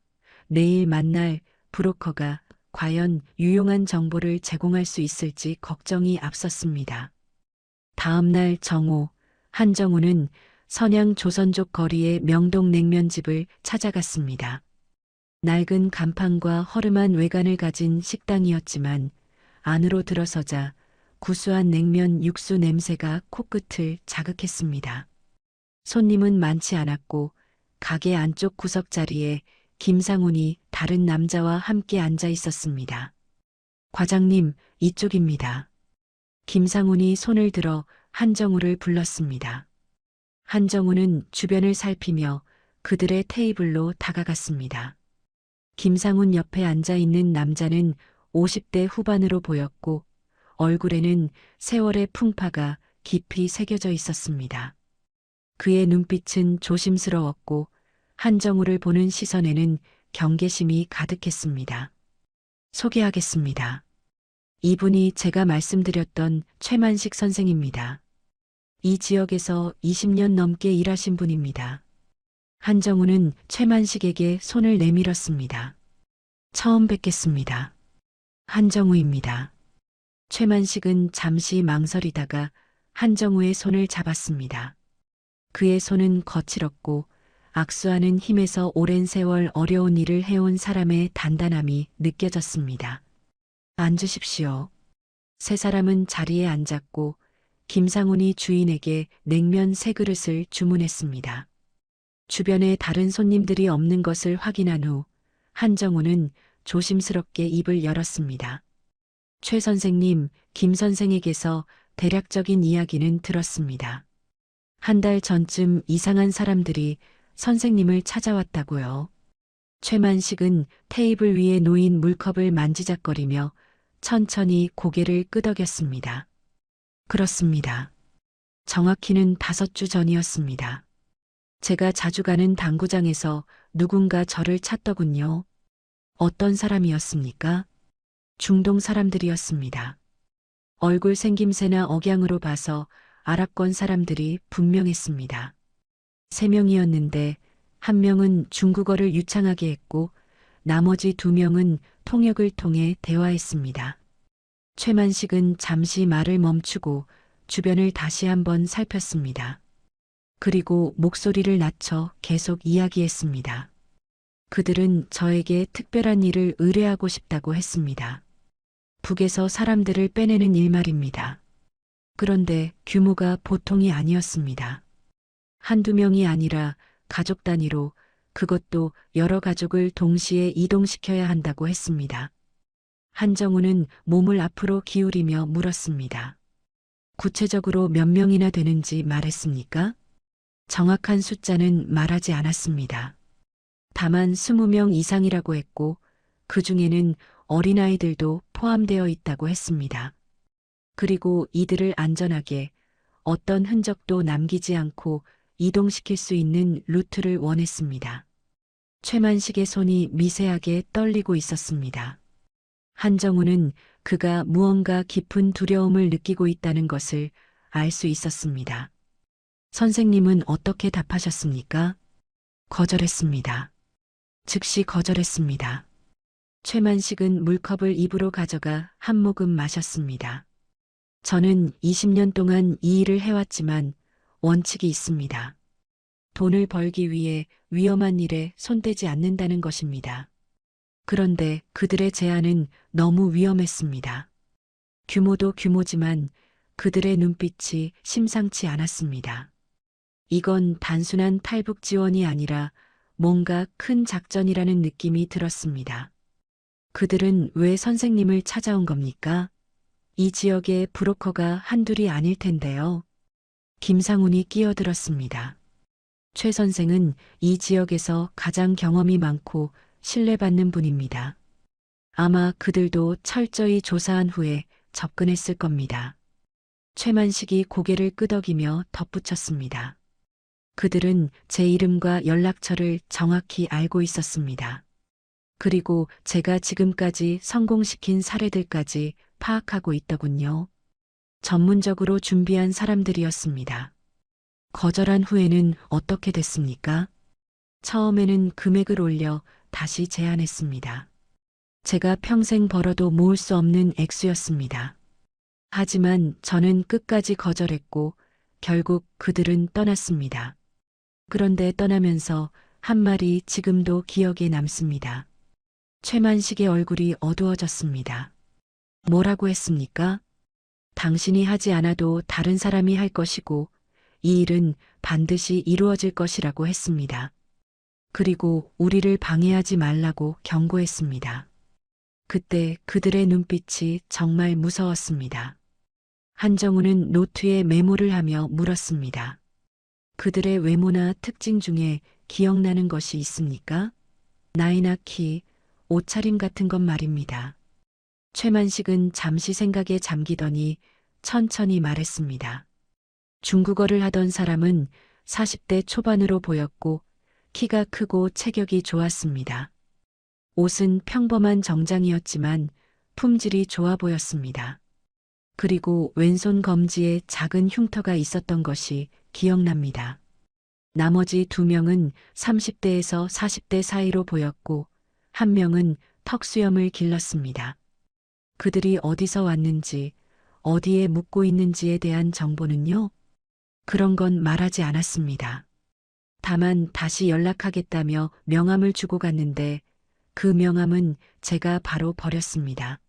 내일 만날 브로커가 과연 유용한 정보를 제공할 수 있을지 걱정이 앞섰습니다. 다음 날 정오, 한정우는 선양 조선족 거리의 명동 냉면집을 찾아갔습니다. 낡은 간판과 허름한 외관을 가진 식당이었지만 안으로 들어서자 구수한 냉면 육수 냄새가 코끝을 자극했습니다. 손님은 많지 않았고 가게 안쪽 구석 자리에 김상훈이 다른 남자와 함께 앉아 있었습니다. 과장님, 이쪽입니다. 김상훈이 손을 들어 한정우를 불렀습니다. 한정우는 주변을 살피며 그들의 테이블로 다가갔습니다. 김상훈 옆에 앉아 있는 남자는 50대 후반으로 보였고 얼굴에는 세월의 풍파가 깊이 새겨져 있었습니다. 그의 눈빛은 조심스러웠고 한정우를 보는 시선에는 경계심이 가득했습니다. 소개하겠습니다. 이분이 제가 말씀드렸던 최만식 선생입니다. 이 지역에서 20년 넘게 일하신 분입니다. 한정우는 최만식에게 손을 내밀었습니다. 처음 뵙겠습니다. 한정우입니다. 최만식은 잠시 망설이다가 한정우의 손을 잡았습니다. 그의 손은 거칠었고 악수하는 힘에서 오랜 세월 어려운 일을 해온 사람의 단단함이 느껴졌습니다. 앉으십시오. 세 사람은 자리에 앉았고 김상훈이 주인에게 냉면 3그릇을 주문했습니다. 주변에 다른 손님들이 없는 것을 확인한 후 한정우는 조심스럽게 입을 열었습니다. 최 선생님, 김 선생에게서 대략적인 이야기는 들었습니다. 한 달 전쯤 이상한 사람들이 선생님을 찾아왔다고요. 최만식은 테이블 위에 놓인 물컵을 만지작거리며 천천히 고개를 끄덕였습니다. 그렇습니다. 정확히는 5주 전이었습니다. 제가 자주 가는 당구장에서 누군가 저를 찾더군요. 어떤 사람이었습니까? 중동 사람들이었습니다. 얼굴 생김새나 억양으로 봐서 아랍권 사람들이 분명했습니다. 3명이었는데 1명은 중국어를 유창하게 했고 나머지 2명은 통역을 통해 대화했습니다. 최만식은 잠시 말을 멈추고 주변을 다시 한번 살폈습니다. 그리고 목소리를 낮춰 계속 이야기했습니다. 그들은 저에게 특별한 일을 의뢰하고 싶다고 했습니다. 북에서 사람들을 빼내는 일 말입니다. 그런데 규모가 보통이 아니었습니다. 1~2명이 아니라 가족 단위로, 그것도 여러 가족을 동시에 이동시켜야 한다고 했습니다. 한정우는 몸을 앞으로 기울이며 물었습니다. 구체적으로 몇 명이나 되는지 말했습니까? 정확한 숫자는 말하지 않았습니다. 다만 20명 이상이라고 했고 그 중에는 어린아이들도 포함되어 있다고 했습니다. 그리고 이들을 안전하게 어떤 흔적도 남기지 않고 이동시킬 수 있는 루트를 원했습니다. 최만식의 손이 미세하게 떨리고 있었습니다. 한정우는 그가 무언가 깊은 두려움을 느끼고 있다는 것을 알 수 있었습니다. 선생님은 어떻게 답하셨습니까? 거절했습니다. 즉시 거절했습니다. 최만식은 물컵을 입으로 가져가 한 모금 마셨습니다. 저는 20년 동안 이 일을 해왔지만 원칙이 있습니다. 돈을 벌기 위해 위험한 일에 손대지 않는다는 것입니다. 그런데 그들의 제안은 너무 위험했습니다. 규모도 규모지만 그들의 눈빛이 심상치 않았습니다. 이건 단순한 탈북 지원이 아니라 뭔가 큰 작전이라는 느낌이 들었습니다. 그들은 왜 선생님을 찾아온 겁니까? 이 지역에 브로커가 한둘이 아닐 텐데요. 김상훈이 끼어들었습니다. 최 선생은 이 지역에서 가장 경험이 많고 신뢰받는 분입니다. 아마 그들도 철저히 조사한 후에 접근했을 겁니다. 최만식이 고개를 끄덕이며 덧붙였습니다. 그들은 제 이름과 연락처를 정확히 알고 있었습니다. 그리고 제가 지금까지 성공시킨 사례들까지 파악하고 있더군요. 전문적으로 준비한 사람들이었습니다. 거절한 후에는 어떻게 됐습니까? 처음에는 금액을 올려 다시 제안했습니다. 제가 평생 벌어도 모을 수 없는 액수였습니다. 하지만 저는 끝까지 거절했고 결국 그들은 떠났습니다. 그런데 떠나면서 한 말이 지금도 기억에 남습니다. 최만식의 얼굴이 어두워졌습니다. 뭐라고 했습니까? 당신이 하지 않아도 다른 사람이 할 것이고 이 일은 반드시 이루어질 것이라고 했습니다. 그리고 우리를 방해하지 말라고 경고했습니다. 그때 그들의 눈빛이 정말 무서웠습니다. 한정우는 노트에 메모를 하며 물었습니다. 그들의 외모나 특징 중에 기억나는 것이 있습니까? 나이나 키, 옷차림 같은 것 말입니다. 최만식은 잠시 생각에 잠기더니 천천히 말했습니다. 중국어를 하던 사람은 40대 초반으로 보였고 키가 크고 체격이 좋았습니다. 옷은 평범한 정장이었지만 품질이 좋아 보였습니다. 그리고 왼손 검지에 작은 흉터가 있었던 것이 기억납니다. 나머지 두 명은 30대에서 40대 사이로 보였고 한 명은 턱수염을 길렀습니다. 그들이 어디서 왔는지, 어디에 묵고 있는지에 대한 정보는요? 그런 건 말하지 않았습니다. 다만 다시 연락하겠다며 명함을 주고 갔는데 그 명함은 제가 바로 버렸습니다.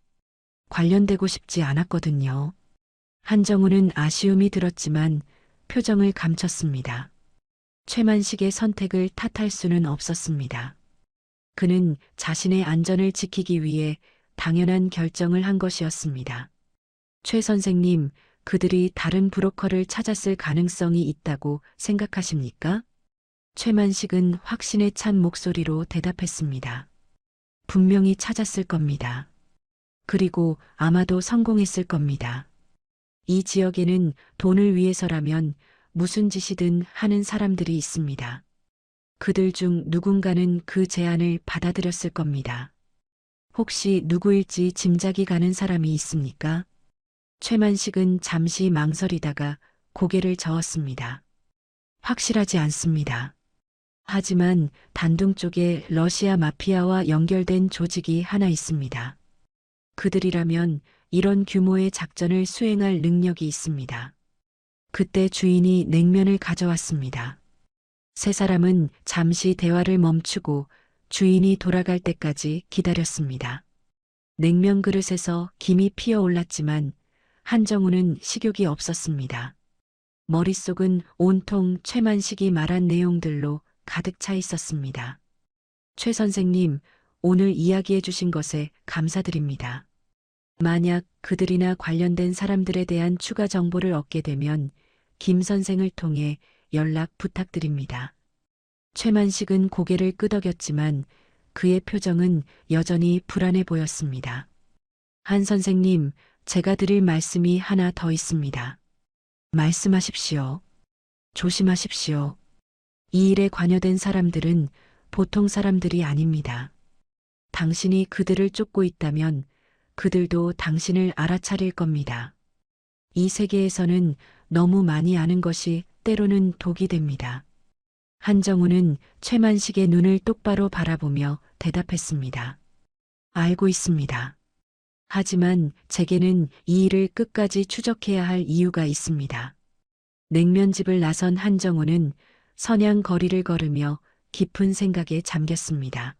관련되고 싶지 않았거든요. 한정우는 아쉬움이 들었지만 표정을 감췄습니다. 최만식의 선택을 탓할 수는 없었습니다. 그는 자신의 안전을 지키기 위해 당연한 결정을 한 것이었습니다. 최 선생님, 그들이 다른 브로커를 찾았을 가능성이 있다고 생각하십니까? 최만식은 확신에 찬 목소리로 대답했습니다. 분명히 찾았을 겁니다. 그리고 아마도 성공했을 겁니다. 이 지역에는 돈을 위해서라면 무슨 짓이든 하는 사람들이 있습니다. 그들 중 누군가는 그 제안을 받아들였을 겁니다. 혹시 누구일지 짐작이 가는 사람이 있습니까? 최만식은 잠시 망설이다가 고개를 저었습니다. 확실하지 않습니다. 하지만 단둥 쪽에 러시아 마피아와 연결된 조직이 하나 있습니다. 그들이라면 이런 규모의 작전을 수행할 능력이 있습니다. 그때 주인이 냉면을 가져왔습니다. 세 사람은 잠시 대화를 멈추고 주인이 돌아갈 때까지 기다렸습니다. 냉면 그릇에서 김이 피어올랐지만 한정우는 식욕이 없었습니다. 머릿속은 온통 최만식이 말한 내용들로 가득 차 있었습니다. 최 선생님, 오늘 이야기해 주신 것에 감사드립니다. 만약 그들이나 관련된 사람들에 대한 추가 정보를 얻게 되면 김 선생을 통해 연락 부탁드립니다. 최만식은 고개를 끄덕였지만 그의 표정은 여전히 불안해 보였습니다. 한 선생님, 제가 드릴 말씀이 하나 더 있습니다. 말씀하십시오. 조심하십시오. 이 일에 관여된 사람들은 보통 사람들이 아닙니다. 당신이 그들을 쫓고 있다면 그들도 당신을 알아차릴 겁니다. 이 세계에서는 너무 많이 아는 것이 때로는 독이 됩니다. 한정우는 최만식의 눈을 똑바로 바라보며 대답했습니다. 알고 있습니다. 하지만 제게는 이 일을 끝까지 추적해야 할 이유가 있습니다. 냉면집을 나선 한정우는 선양 거리를 걸으며 깊은 생각에 잠겼습니다.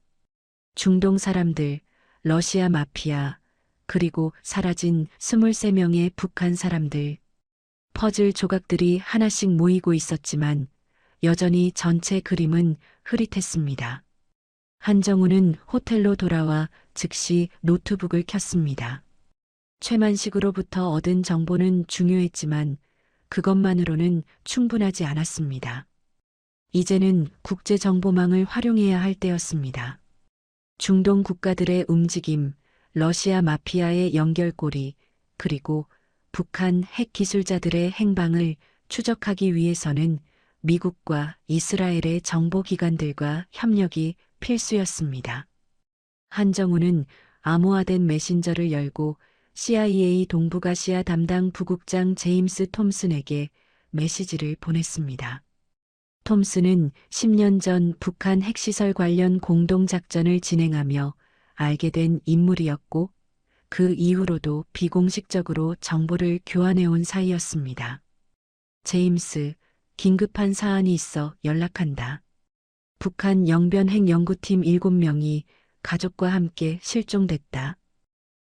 중동 사람들, 러시아 마피아, 그리고 사라진 23명의 북한 사람들. 퍼즐 조각들이 하나씩 모이고 있었지만 여전히 전체 그림은 흐릿했습니다. 한정우는 호텔로 돌아와 즉시 노트북을 켰습니다. 최만식으로부터 얻은 정보는 중요했지만 그것만으로는 충분하지 않았습니다. 이제는 국제정보망을 활용해야 할 때였습니다. 중동 국가들의 움직임, 러시아 마피아의 연결고리, 그리고 북한 핵 기술자들의 행방을 추적하기 위해서는 미국과 이스라엘의 정보기관들과 협력이 필수였습니다. 한정우는 암호화된 메신저를 열고 CIA 동북아시아 담당 부국장 제임스 톰슨에게 메시지를 보냈습니다. 톰슨은 10년 전 북한 핵시설 관련 공동작전을 진행하며 알게 된 인물이었고 그 이후로도 비공식적으로 정보를 교환해온 사이였습니다. 제임스, 긴급한 사안이 있어 연락한다. 북한 영변 핵연구팀 7명이 가족과 함께 실종됐다.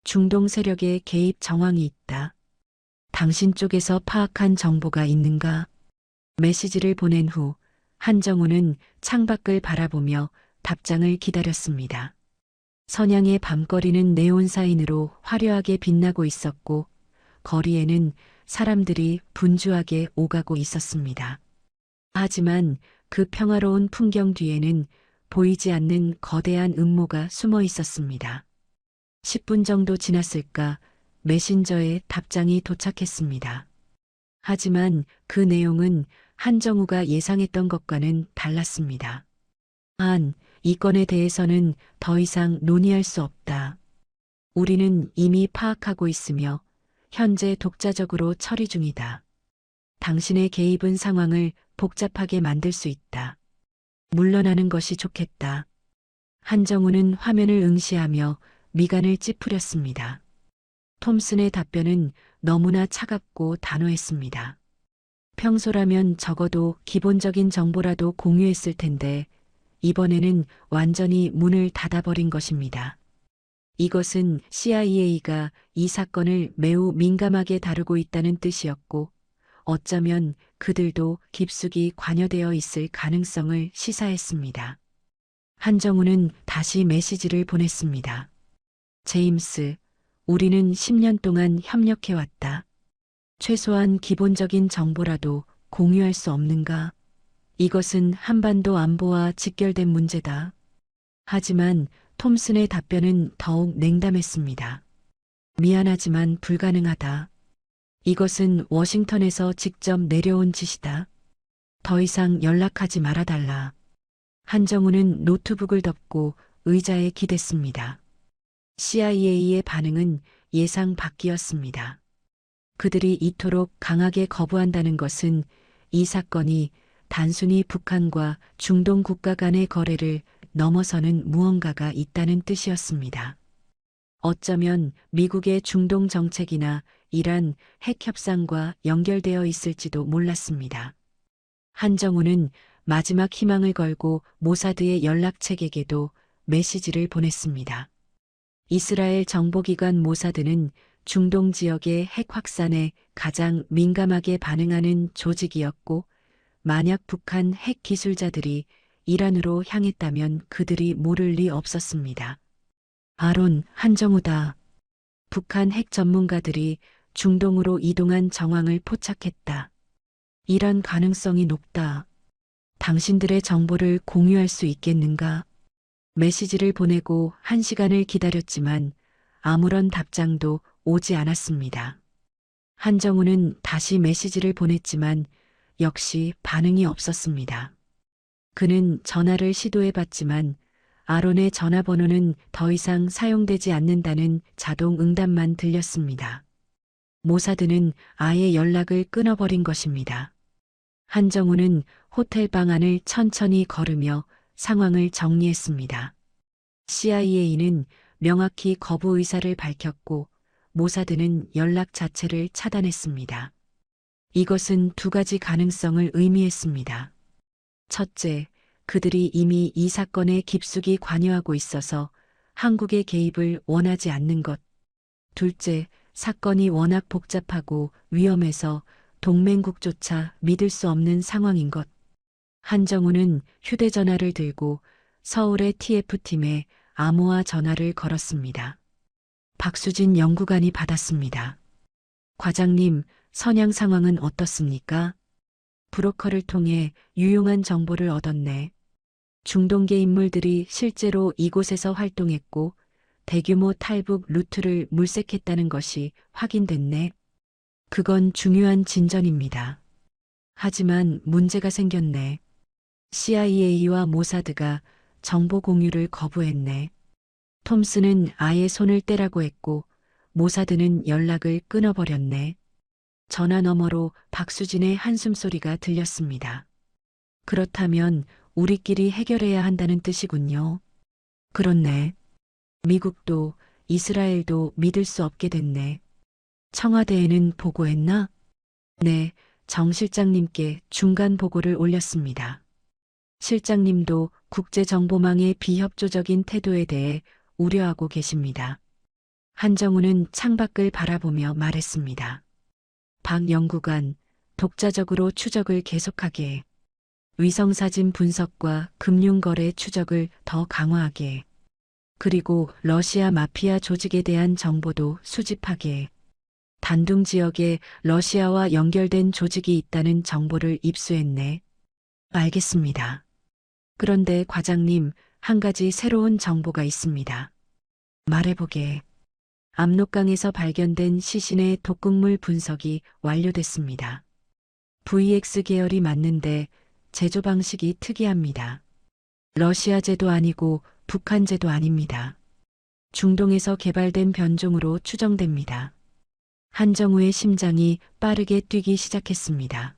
중동 세력의 개입 정황이 있다. 당신 쪽에서 파악한 정보가 있는가? 메시지를 보낸 후 한정우는 창밖을 바라보며 답장을 기다렸습니다. 선양의 밤거리는 네온 사인으로 화려하게 빛나고 있었고 거리에는 사람들이 분주하게 오가고 있었습니다. 하지만 그 평화로운 풍경 뒤에는 보이지 않는 거대한 음모가 숨어 있었습니다. 10분 정도 지났을까 메신저에 답장이 도착했습니다. 하지만 그 내용은 한정우가 예상했던 것과는 달랐습니다. 이 건에 대해서는 더 이상 논의할 수 없다. 우리는 이미 파악하고 있으며 현재 독자적으로 처리 중이다. 당신의 개입은 상황을 복잡하게 만들 수 있다. 물러나는 것이 좋겠다. 한정우는 화면을 응시하며 미간을 찌푸렸습니다. 톰슨의 답변은 너무나 차갑고 단호했습니다. 평소라면 적어도 기본적인 정보라도 공유했을 텐데 이번에는 완전히 문을 닫아버린 것입니다. 이것은 CIA가 이 사건을 매우 민감하게 다루고 있다는 뜻이었고 어쩌면 그들도 깊숙이 관여되어 있을 가능성을 시사했습니다. 한정우는 다시 메시지를 보냈습니다. 제임스, 우리는 10년 동안 협력해왔다. 최소한 기본적인 정보라도 공유할 수 없는가? 이것은 한반도 안보와 직결된 문제다. 하지만 톰슨의 답변은 더욱 냉담했습니다. 미안하지만 불가능하다. 이것은 워싱턴에서 직접 내려온 지시다. 더 이상 연락하지 말아달라. 한정우는 노트북을 덮고 의자에 기댔습니다. CIA의 반응은 예상 밖이었습니다. 그들이 이토록 강하게 거부한다는 것은 이 사건이 단순히 북한과 중동 국가 간의 거래를 넘어서는 무언가가 있다는 뜻이었습니다. 어쩌면 미국의 중동 정책이나 이란 핵 협상과 연결되어 있을지도 몰랐습니다. 한정우는 마지막 희망을 걸고 모사드의 연락책에게도 메시지를 보냈습니다. 이스라엘 정보기관 모사드는 중동 지역의 핵 확산에 가장 민감하게 반응하는 조직이었고 만약 북한 핵 기술자들이 이란으로 향했다면 그들이 모를 리 없었습니다. 아론, 한정우다. 북한 핵 전문가들이 중동으로 이동한 정황을 포착했다. 이런 가능성이 높다. 당신들의 정보를 공유할 수 있겠는가? 메시지를 보내고 1시간을 기다렸지만 아무런 답장도 오지 않았습니다. 한정우는 다시 메시지를 보냈지만 역시 반응이 없었습니다. 그는 전화를 시도해봤지만 아론의 전화번호는 더 이상 사용되지 않는다는 자동 응답만 들렸습니다. 모사드는 아예 연락을 끊어버린 것입니다. 한정우는 호텔 방 안을 천천히 걸으며 상황을 정리했습니다. CIA는 명확히 거부 의사를 밝혔고 모사드는 연락 자체를 차단했습니다. 이것은 두 가지 가능성을 의미했습니다. 첫째, 그들이 이미 이 사건에 깊숙이 관여하고 있어서 한국의 개입을 원하지 않는 것. 둘째, 사건이 워낙 복잡하고 위험해서 동맹국조차 믿을 수 없는 상황인 것. 한정우는 휴대전화를 들고 서울의 TF팀에 암호화 전화를 걸었습니다. 박수진 연구관이 받았습니다. 과장님, 선양 상황은 어떻습니까? 브로커를 통해 유용한 정보를 얻었네. 중동계 인물들이 실제로 이곳에서 활동했고 대규모 탈북 루트를 물색했다는 것이 확인됐네. 그건 중요한 진전입니다. 하지만 문제가 생겼네. CIA와 모사드가 정보 공유를 거부했네. 톰슨은 아예 손을 떼라고 했고 모사드는 연락을 끊어버렸네. 전화 너머로 박수진의 한숨소리가 들렸습니다. 그렇다면 우리끼리 해결해야 한다는 뜻이군요. 그렇네. 미국도 이스라엘도 믿을 수 없게 됐네. 청와대에는 보고했나? 네, 정 실장님께 중간 보고를 올렸습니다. 실장님도 국제정보망의 비협조적인 태도에 대해 우려하고 계십니다. 한정우는 창밖을 바라보며 말했습니다. 박 연구관, 독자적으로 추적을 계속하게. 위성사진 분석과 금융거래 추적을 더 강화하게. 그리고 러시아 마피아 조직에 대한 정보도 수집하게. 단둥 지역에 러시아와 연결된 조직이 있다는 정보를 입수했네. 알겠습니다. 그런데 과장님, 한 가지 새로운 정보가 있습니다. 말해보게. 압록강에서 발견된 시신의 독극물 분석이 완료됐습니다. VX 계열이 맞는데 제조 방식이 특이합니다. 러시아제도 아니고 북한제도 아닙니다. 중동에서 개발된 변종으로 추정됩니다. 한정우의 심장이 빠르게 뛰기 시작했습니다.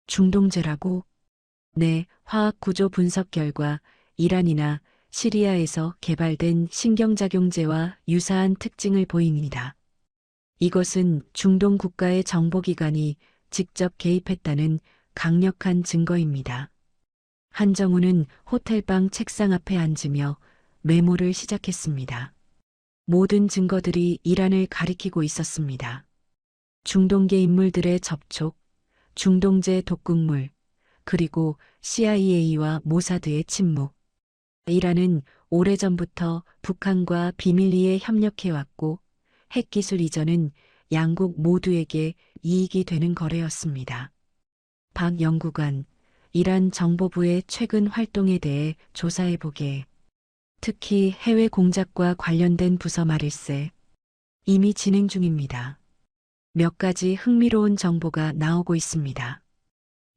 중동제라고? 네, 화학 구조 분석 결과 이란이나 시리아에서 개발된 신경작용제와 유사한 특징을 보입니다. 이것은 중동 국가의 정보기관이 직접 개입했다는 강력한 증거입니다. 한정우는 호텔방 책상 앞에 앉으며 메모를 시작했습니다. 모든 증거들이 이란을 가리키고 있었습니다. 중동계 인물들의 접촉, 중동제 독극물, 그리고 CIA와 모사드의 침묵. 이란은 오래전부터 북한과 비밀리에 협력해왔고 핵기술 이전은 양국 모두에게 이익이 되는 거래였습니다. 박 연구관, 이란 정보부의 최근 활동에 대해 조사해보게. 특히 해외 공작과 관련된 부서 말일세. 이미 진행 중입니다. 몇 가지 흥미로운 정보가 나오고 있습니다.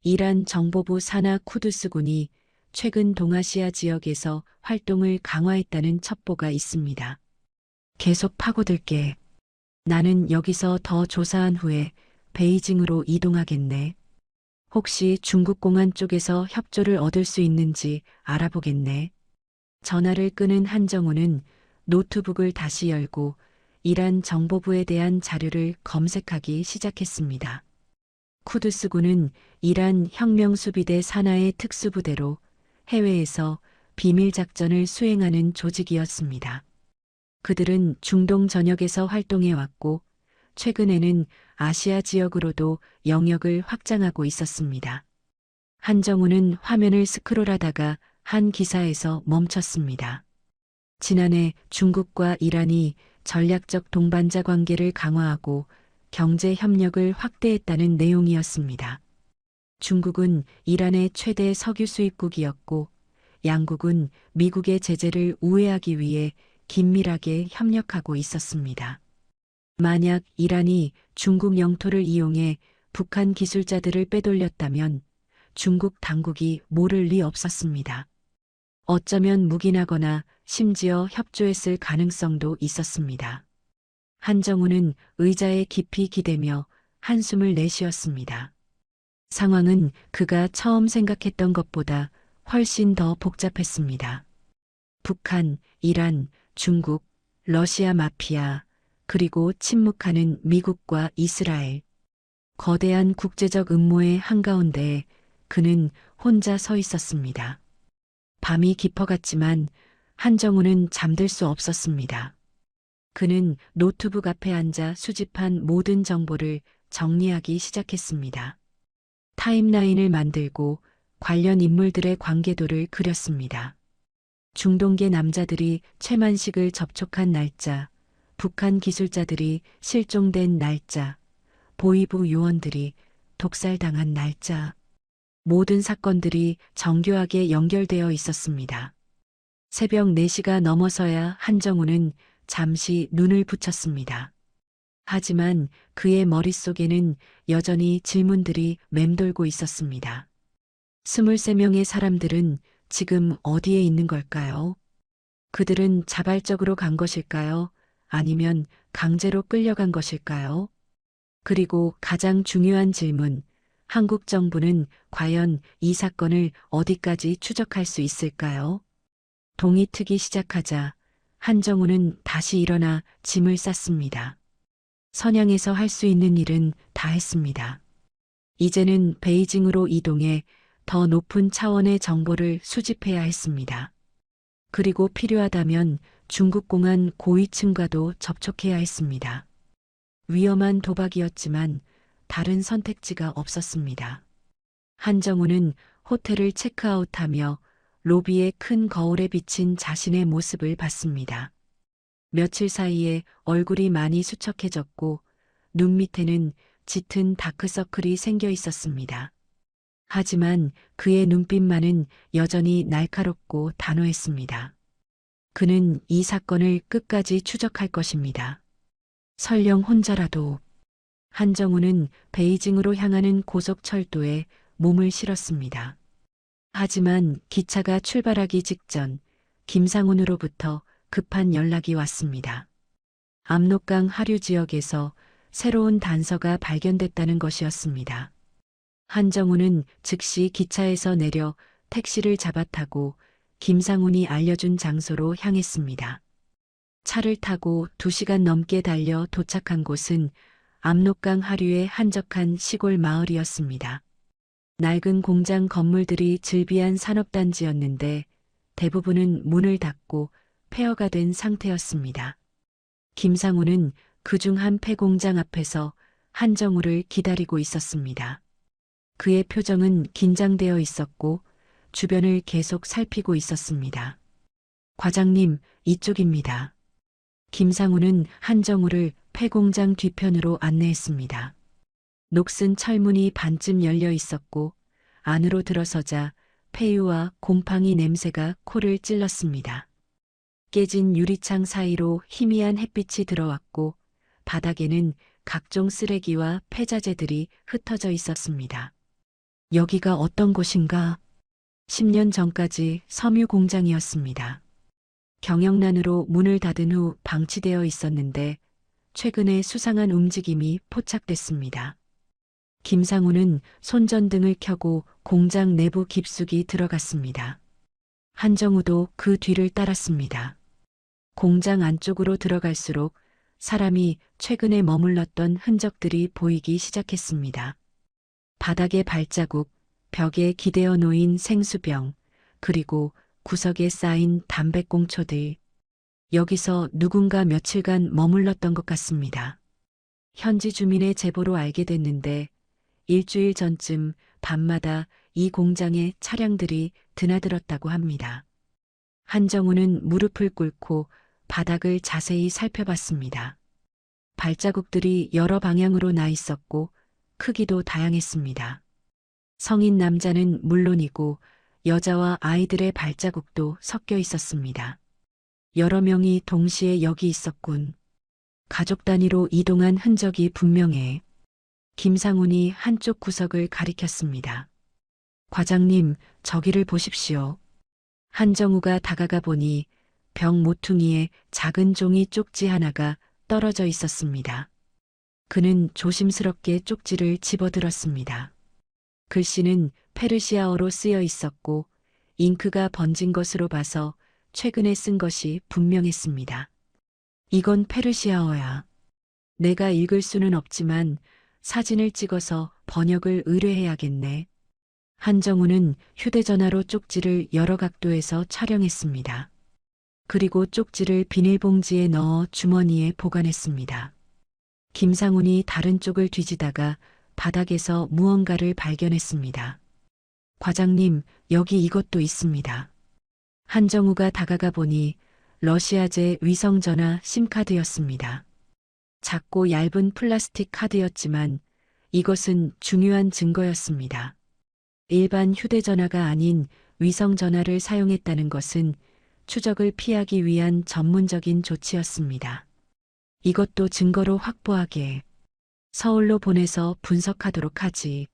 이란 정보부 사나 쿠두스군이 최근 동아시아 지역에서 활동을 강화했다는 첩보가 있습니다. 계속 파고들게. 나는 여기서 더 조사한 후에 베이징으로 이동하겠네. 혹시 중국 공안 쪽에서 협조를 얻을 수 있는지 알아보겠네. 전화를 끄는 한정우는 노트북을 다시 열고 이란 정보부에 대한 자료를 검색하기 시작했습니다. 쿠두스군은 이란 혁명수비대 산하의 특수부대로 해외에서 비밀작전을 수행하는 조직이었습니다. 그들은 중동 전역에서 활동해왔고 최근에는 아시아 지역으로도 영역을 확장하고 있었습니다. 한정우는 화면을 스크롤하다가 한 기사에서 멈췄습니다. 지난해 중국과 이란이 전략적 동반자 관계를 강화하고 경제 협력을 확대했다는 내용이었습니다. 중국은 이란의 최대 석유 수입국이었고 양국은 미국의 제재를 우회하기 위해 긴밀하게 협력하고 있었습니다. 만약 이란이 중국 영토를 이용해 북한 기술자들을 빼돌렸다면 중국 당국이 모를 리 없었습니다. 어쩌면 묵인하거나 심지어 협조했을 가능성도 있었습니다. 한정우는 의자에 깊이 기대며 한숨을 내쉬었습니다. 상황은 그가 처음 생각했던 것보다 훨씬 더 복잡했습니다. 북한, 이란, 중국, 러시아 마피아, 그리고 침묵하는 미국과 이스라엘. 거대한 국제적 음모의 한가운데에 그는 혼자 서 있었습니다. 밤이 깊어갔지만 한정우는 잠들 수 없었습니다. 그는 노트북 앞에 앉아 수집한 모든 정보를 정리하기 시작했습니다. 타임라인을 만들고 관련 인물들의 관계도를 그렸습니다. 중동계 남자들이 최만식을 접촉한 날짜, 북한 기술자들이 실종된 날짜, 보위부 요원들이 독살당한 날짜. 모든 사건들이 정교하게 연결되어 있었습니다. 새벽 4시가 넘어서야 한정우는 잠시 눈을 붙였습니다. 하지만 그의 머릿속에는 여전히 질문들이 맴돌고 있었습니다. 23명의 사람들은 지금 어디에 있는 걸까요? 그들은 자발적으로 간 것일까요? 아니면 강제로 끌려간 것일까요? 그리고 가장 중요한 질문, 한국 정부는 과연 이 사건을 어디까지 추적할 수 있을까요? 동이 트기 시작하자 한정우는 다시 일어나 짐을 쌌습니다. 선양에서 할 수 있는 일은 다 했습니다. 이제는 베이징으로 이동해 더 높은 차원의 정보를 수집해야 했습니다. 그리고 필요하다면 중국 공안 고위층과도 접촉해야 했습니다. 위험한 도박이었지만 다른 선택지가 없었습니다. 한정우는 호텔을 체크아웃하며 로비의 큰 거울에 비친 자신의 모습을 봤습니다. 며칠 사이에 얼굴이 많이 수척해졌고 눈 밑에는 짙은 다크서클이 생겨 있었습니다. 하지만 그의 눈빛만은 여전히 날카롭고 단호했습니다. 그는 이 사건을 끝까지 추적할 것입니다. 설령 혼자라도. 한정우는 베이징으로 향하는 고속철도에 몸을 실었습니다. 하지만 기차가 출발하기 직전 김상훈으로부터 급한 연락이 왔습니다. 압록강 하류 지역에서 새로운 단서가 발견됐다는 것이었습니다. 한정우는 즉시 기차에서 내려 택시를 잡아타고 김상훈이 알려준 장소로 향했습니다. 차를 타고 2시간 넘게 달려 도착한 곳은 압록강 하류의 한적한 시골 마을이었습니다. 낡은 공장 건물들이 즐비한 산업단지였는데 대부분은 문을 닫고 폐허가 된 상태였습니다. 김상훈은 그중 한 폐공장 앞에서 한정우를 기다리고 있었습니다. 그의 표정은 긴장되어 있었고 주변을 계속 살피고 있었습니다. 과장님, 이쪽입니다. 김상훈은 한정우를 폐공장 뒤편으로 안내했습니다. 녹슨 철문이 반쯤 열려 있었고 안으로 들어서자 폐유와 곰팡이 냄새가 코를 찔렀습니다. 깨진 유리창 사이로 희미한 햇빛이 들어왔고 바닥에는 각종 쓰레기와 폐자재들이 흩어져 있었습니다. 여기가 어떤 곳인가? 10년 전까지 섬유 공장이었습니다. 경영난으로 문을 닫은 후 방치되어 있었는데 최근에 수상한 움직임이 포착됐습니다. 김상훈은 손전등을 켜고 공장 내부 깊숙이 들어갔습니다. 한정우도 그 뒤를 따랐습니다. 공장 안쪽으로 들어갈수록 사람이 최근에 머물렀던 흔적들이 보이기 시작했습니다. 바닥에 발자국, 벽에 기대어 놓인 생수병, 그리고 구석에 쌓인 담배꽁초들. 여기서 누군가 며칠간 머물렀던 것 같습니다. 현지 주민의 제보로 알게 됐는데 일주일 전쯤 밤마다 이 공장에 차량들이 드나들었다고 합니다. 한정우는 무릎을 꿇고 바닥을 자세히 살펴봤습니다. 발자국들이 여러 방향으로 나 있었고 크기도 다양했습니다. 성인 남자는 물론이고 여자와 아이들의 발자국도 섞여 있었습니다. 여러 명이 동시에 여기 있었군. 가족 단위로 이동한 흔적이 분명해. 김상훈이 한쪽 구석을 가리켰습니다. 과장님, 저기를 보십시오. 한정우가 다가가 보니 벽 모퉁이에 작은 종이 쪽지 하나가 떨어져 있었습니다. 그는 조심스럽게 쪽지를 집어들었습니다. 글씨는 페르시아어로 쓰여 있었고 잉크가 번진 것으로 봐서 최근에 쓴 것이 분명했습니다. 이건 페르시아어야. 내가 읽을 수는 없지만 사진을 찍어서 번역을 의뢰해야겠네. 한정우는 휴대전화로 쪽지를 여러 각도에서 촬영했습니다. 그리고 쪽지를 비닐봉지에 넣어 주머니에 보관했습니다. 김상훈이 다른 쪽을 뒤지다가 바닥에서 무언가를 발견했습니다. 과장님, 여기 이것도 있습니다. 한정우가 다가가 보니 러시아제 위성전화 심카드였습니다. 작고 얇은 플라스틱 카드였지만 이것은 중요한 증거였습니다. 일반 휴대전화가 아닌 위성전화를 사용했다는 것은 추적을 피하기 위한 전문적인 조치였습니다. 이것도 증거로 확보하게 서울로 보내서 분석하도록 하지.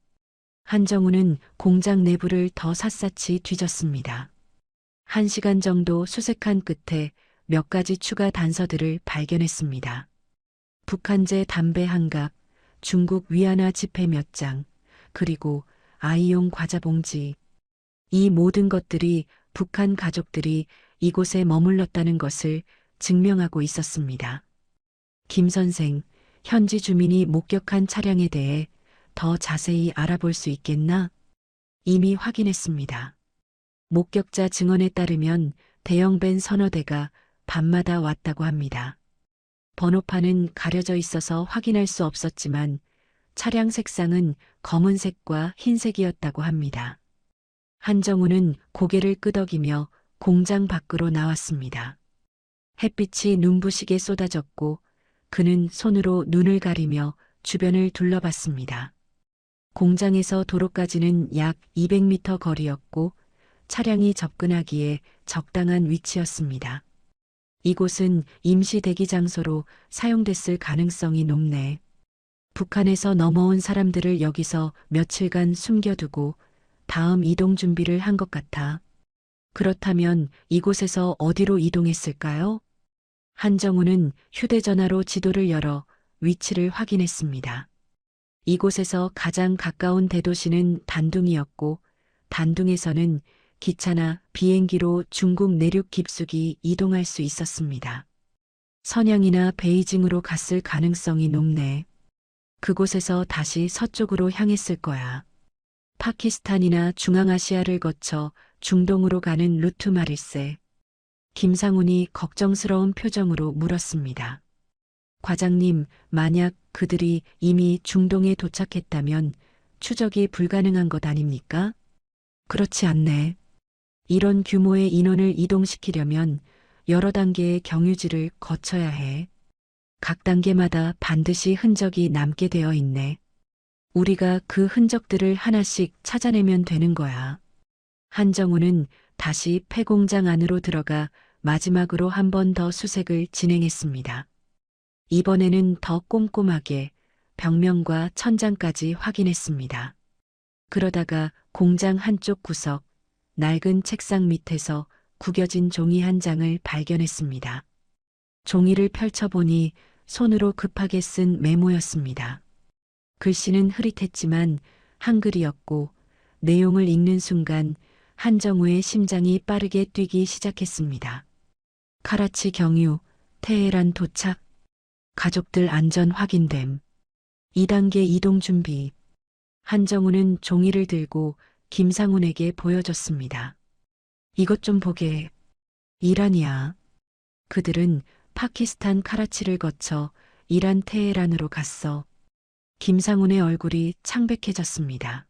한정우는 공장 내부를 더 샅샅이 뒤졌습니다. 1시간 정도 수색한 끝에 몇 가지 추가 단서들을 발견했습니다. 북한제 담배 한 갑, 중국 위안화 지폐 몇 장, 그리고 아이용 과자 봉지. 이 모든 것들이 북한 가족들이 이곳에 머물렀다는 것을 증명하고 있었습니다. 김 선생, 현지 주민이 목격한 차량에 대해 더 자세히 알아볼 수 있겠나? 이미 확인했습니다. 목격자 증언에 따르면 대형 밴 서너 대가 밤마다 왔다고 합니다. 번호판은 가려져 있어서 확인할 수 없었지만 차량 색상은 검은색과 흰색이었다고 합니다. 한정우는 고개를 끄덕이며 공장 밖으로 나왔습니다. 햇빛이 눈부시게 쏟아졌고 그는 손으로 눈을 가리며 주변을 둘러봤습니다. 공장에서 도로까지는 약 200m 거리였고 차량이 접근하기에 적당한 위치였습니다. 이곳은 임시 대기 장소로 사용됐을 가능성이 높네. 북한에서 넘어온 사람들을 여기서 며칠간 숨겨두고 다음 이동 준비를 한 것 같아. 그렇다면 이곳에서 어디로 이동했을까요? 한정우는 휴대전화로 지도를 열어 위치를 확인했습니다. 이곳에서 가장 가까운 대도시는 단둥이었고 단둥에서는 기차나 비행기로 중국 내륙 깊숙이 이동할 수 있었습니다. 선양이나 베이징으로 갔을 가능성이 높네. 그곳에서 다시 서쪽으로 향했을 거야. 파키스탄이나 중앙아시아를 거쳐 중동으로 가는 루트 말일세. 김상훈이 걱정스러운 표정으로 물었습니다. 과장님, 만약 그들이 이미 중동에 도착했다면 추적이 불가능한 것 아닙니까? 그렇지 않네. 이런 규모의 인원을 이동시키려면 여러 단계의 경유지를 거쳐야 해. 각 단계마다 반드시 흔적이 남게 되어 있네. 우리가 그 흔적들을 하나씩 찾아내면 되는 거야. 한정우는 다시 폐공장 안으로 들어가 마지막으로 한 번 더 수색을 진행했습니다. 이번에는 더 꼼꼼하게 벽면과 천장까지 확인했습니다. 그러다가 공장 한쪽 구석, 낡은 책상 밑에서 구겨진 종이 한 장을 발견했습니다. 종이를 펼쳐보니 손으로 급하게 쓴 메모였습니다. 글씨는 흐릿했지만 한글이었고 내용을 읽는 순간 한정우의 심장이 빠르게 뛰기 시작했습니다. 카라치 경유, 테헤란 도착, 가족들 안전 확인됨, 2단계 이동 준비. 한정우는 종이를 들고 김상훈에게 보여줬습니다. 이것 좀 보게. 이란이야. 그들은 파키스탄 카라치를 거쳐 이란 테헤란으로 갔어. 김상훈의 얼굴이 창백해졌습니다.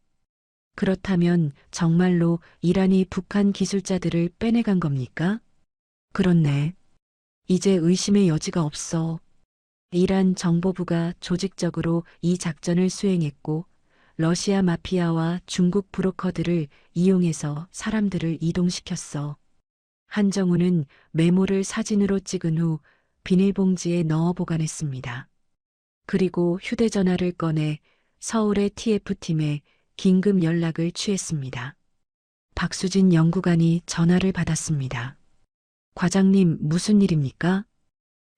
그렇다면 정말로 이란이 북한 기술자들을 빼내간 겁니까? 그렇네. 이제 의심의 여지가 없어. 이란 정보부가 조직적으로 이 작전을 수행했고 러시아 마피아와 중국 브로커들을 이용해서 사람들을 이동시켰어. 한정우는 메모를 사진으로 찍은 후 비닐봉지에 넣어 보관했습니다. 그리고 휴대전화를 꺼내 서울의 TF팀에 긴급 연락을 취했습니다. 박수진 연구관이 전화를 받았습니다. 과장님, 무슨 일입니까?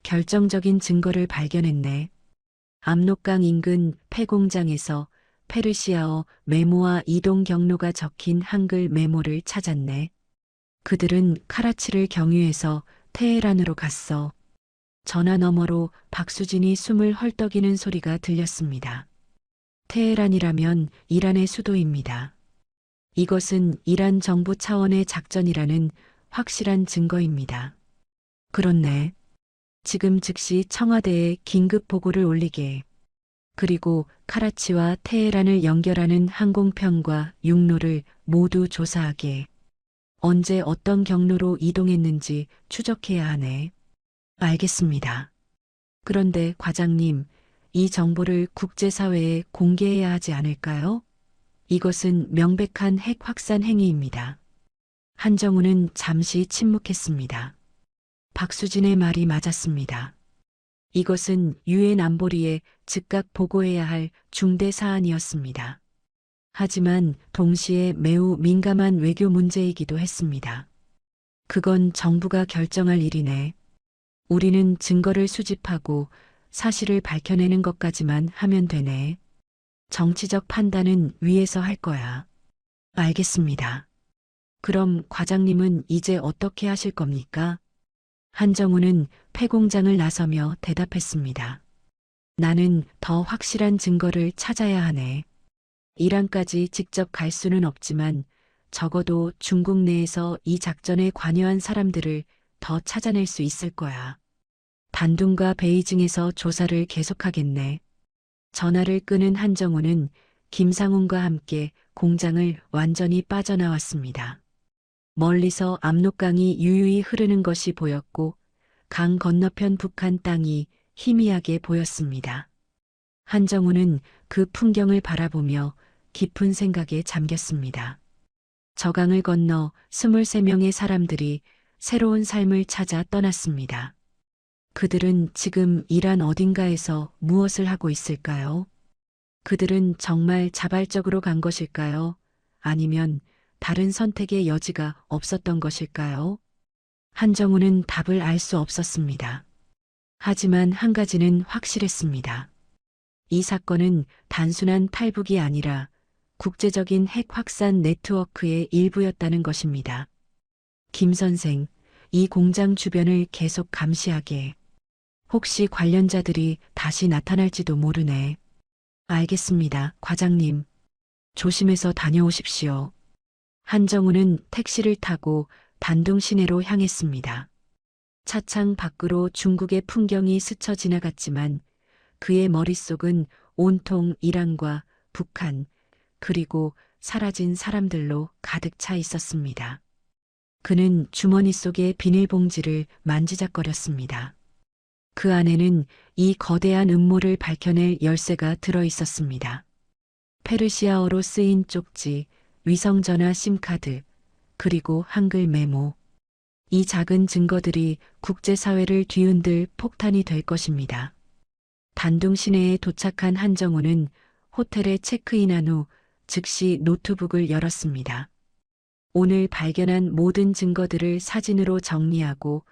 결정적인 증거를 발견했네. 압록강 인근 폐공장에서 페르시아어 메모와 이동 경로가 적힌 한글 메모를 찾았네. 그들은 카라치를 경유해서 테헤란으로 갔어. 전화 너머로 박수진이 숨을 헐떡이는 소리가 들렸습니다. 테헤란이라면 이란의 수도입니다. 이것은 이란 정부 차원의 작전이라는 확실한 증거입니다. 그렇네. 지금 즉시 청와대에 긴급 보고를 올리게. 그리고 카라치와 테헤란을 연결하는 항공편과 육로를 모두 조사하게. 언제 어떤 경로로 이동했는지 추적해야 하네. 알겠습니다. 그런데 과장님, 이 정보를 국제사회에 공개해야 하지 않을까요? 이것은 명백한 핵 확산 행위입니다. 한정우는 잠시 침묵했습니다. 박수진의 말이 맞았습니다. 이것은 유엔 안보리에 즉각 보고해야 할 중대 사안이었습니다. 하지만 동시에 매우 민감한 외교 문제이기도 했습니다. 그건 정부가 결정할 일이네. 우리는 증거를 수집하고 사실을 밝혀내는 것까지만 하면 되네. 정치적 판단은 위에서 할 거야. 알겠습니다. 그럼 과장님은 이제 어떻게 하실 겁니까? 한정우는 폐공장을 나서며 대답했습니다. 나는 더 확실한 증거를 찾아야 하네. 이란까지 직접 갈 수는 없지만 적어도 중국 내에서 이 작전에 관여한 사람들을 더 찾아낼 수 있을 거야. 단둥과 베이징에서 조사를 계속하겠네. 전화를 끄는 한정우는 김상훈과 함께 공장을 완전히 빠져나왔습니다. 멀리서 압록강이 유유히 흐르는 것이 보였고 강 건너편 북한 땅이 희미하게 보였습니다. 한정우는 그 풍경을 바라보며 깊은 생각에 잠겼습니다. 저 강을 건너 23명의 사람들이 새로운 삶을 찾아 떠났습니다. 그들은 지금 이란 어딘가에서 무엇을 하고 있을까요? 그들은 정말 자발적으로 간 것일까요? 아니면 다른 선택의 여지가 없었던 것일까요? 한정우는 답을 알 수 없었습니다. 하지만 한 가지는 확실했습니다. 이 사건은 단순한 탈북이 아니라 국제적인 핵 확산 네트워크의 일부였다는 것입니다. 김 선생, 이 공장 주변을 계속 감시하게. 혹시 관련자들이 다시 나타날지도 모르네. 알겠습니다, 과장님. 조심해서 다녀오십시오. 한정우는 택시를 타고 단둥 시내로 향했습니다. 차창 밖으로 중국의 풍경이 스쳐 지나갔지만 그의 머릿속은 온통 이란과 북한, 그리고 사라진 사람들로 가득 차 있었습니다. 그는 주머니 속의 비닐봉지를 만지작거렸습니다. 그 안에는 이 거대한 음모를 밝혀낼 열쇠가 들어 있었습니다. 페르시아어로 쓰인 쪽지, 위성전화 심카드, 그리고 한글 메모. 이 작은 증거들이 국제사회를 뒤흔들 폭탄이 될 것입니다. 단둥 시내에 도착한 한정우는 호텔에 체크인한 후 즉시 노트북을 열었습니다. 오늘 발견한 모든 증거들을 사진으로 정리하고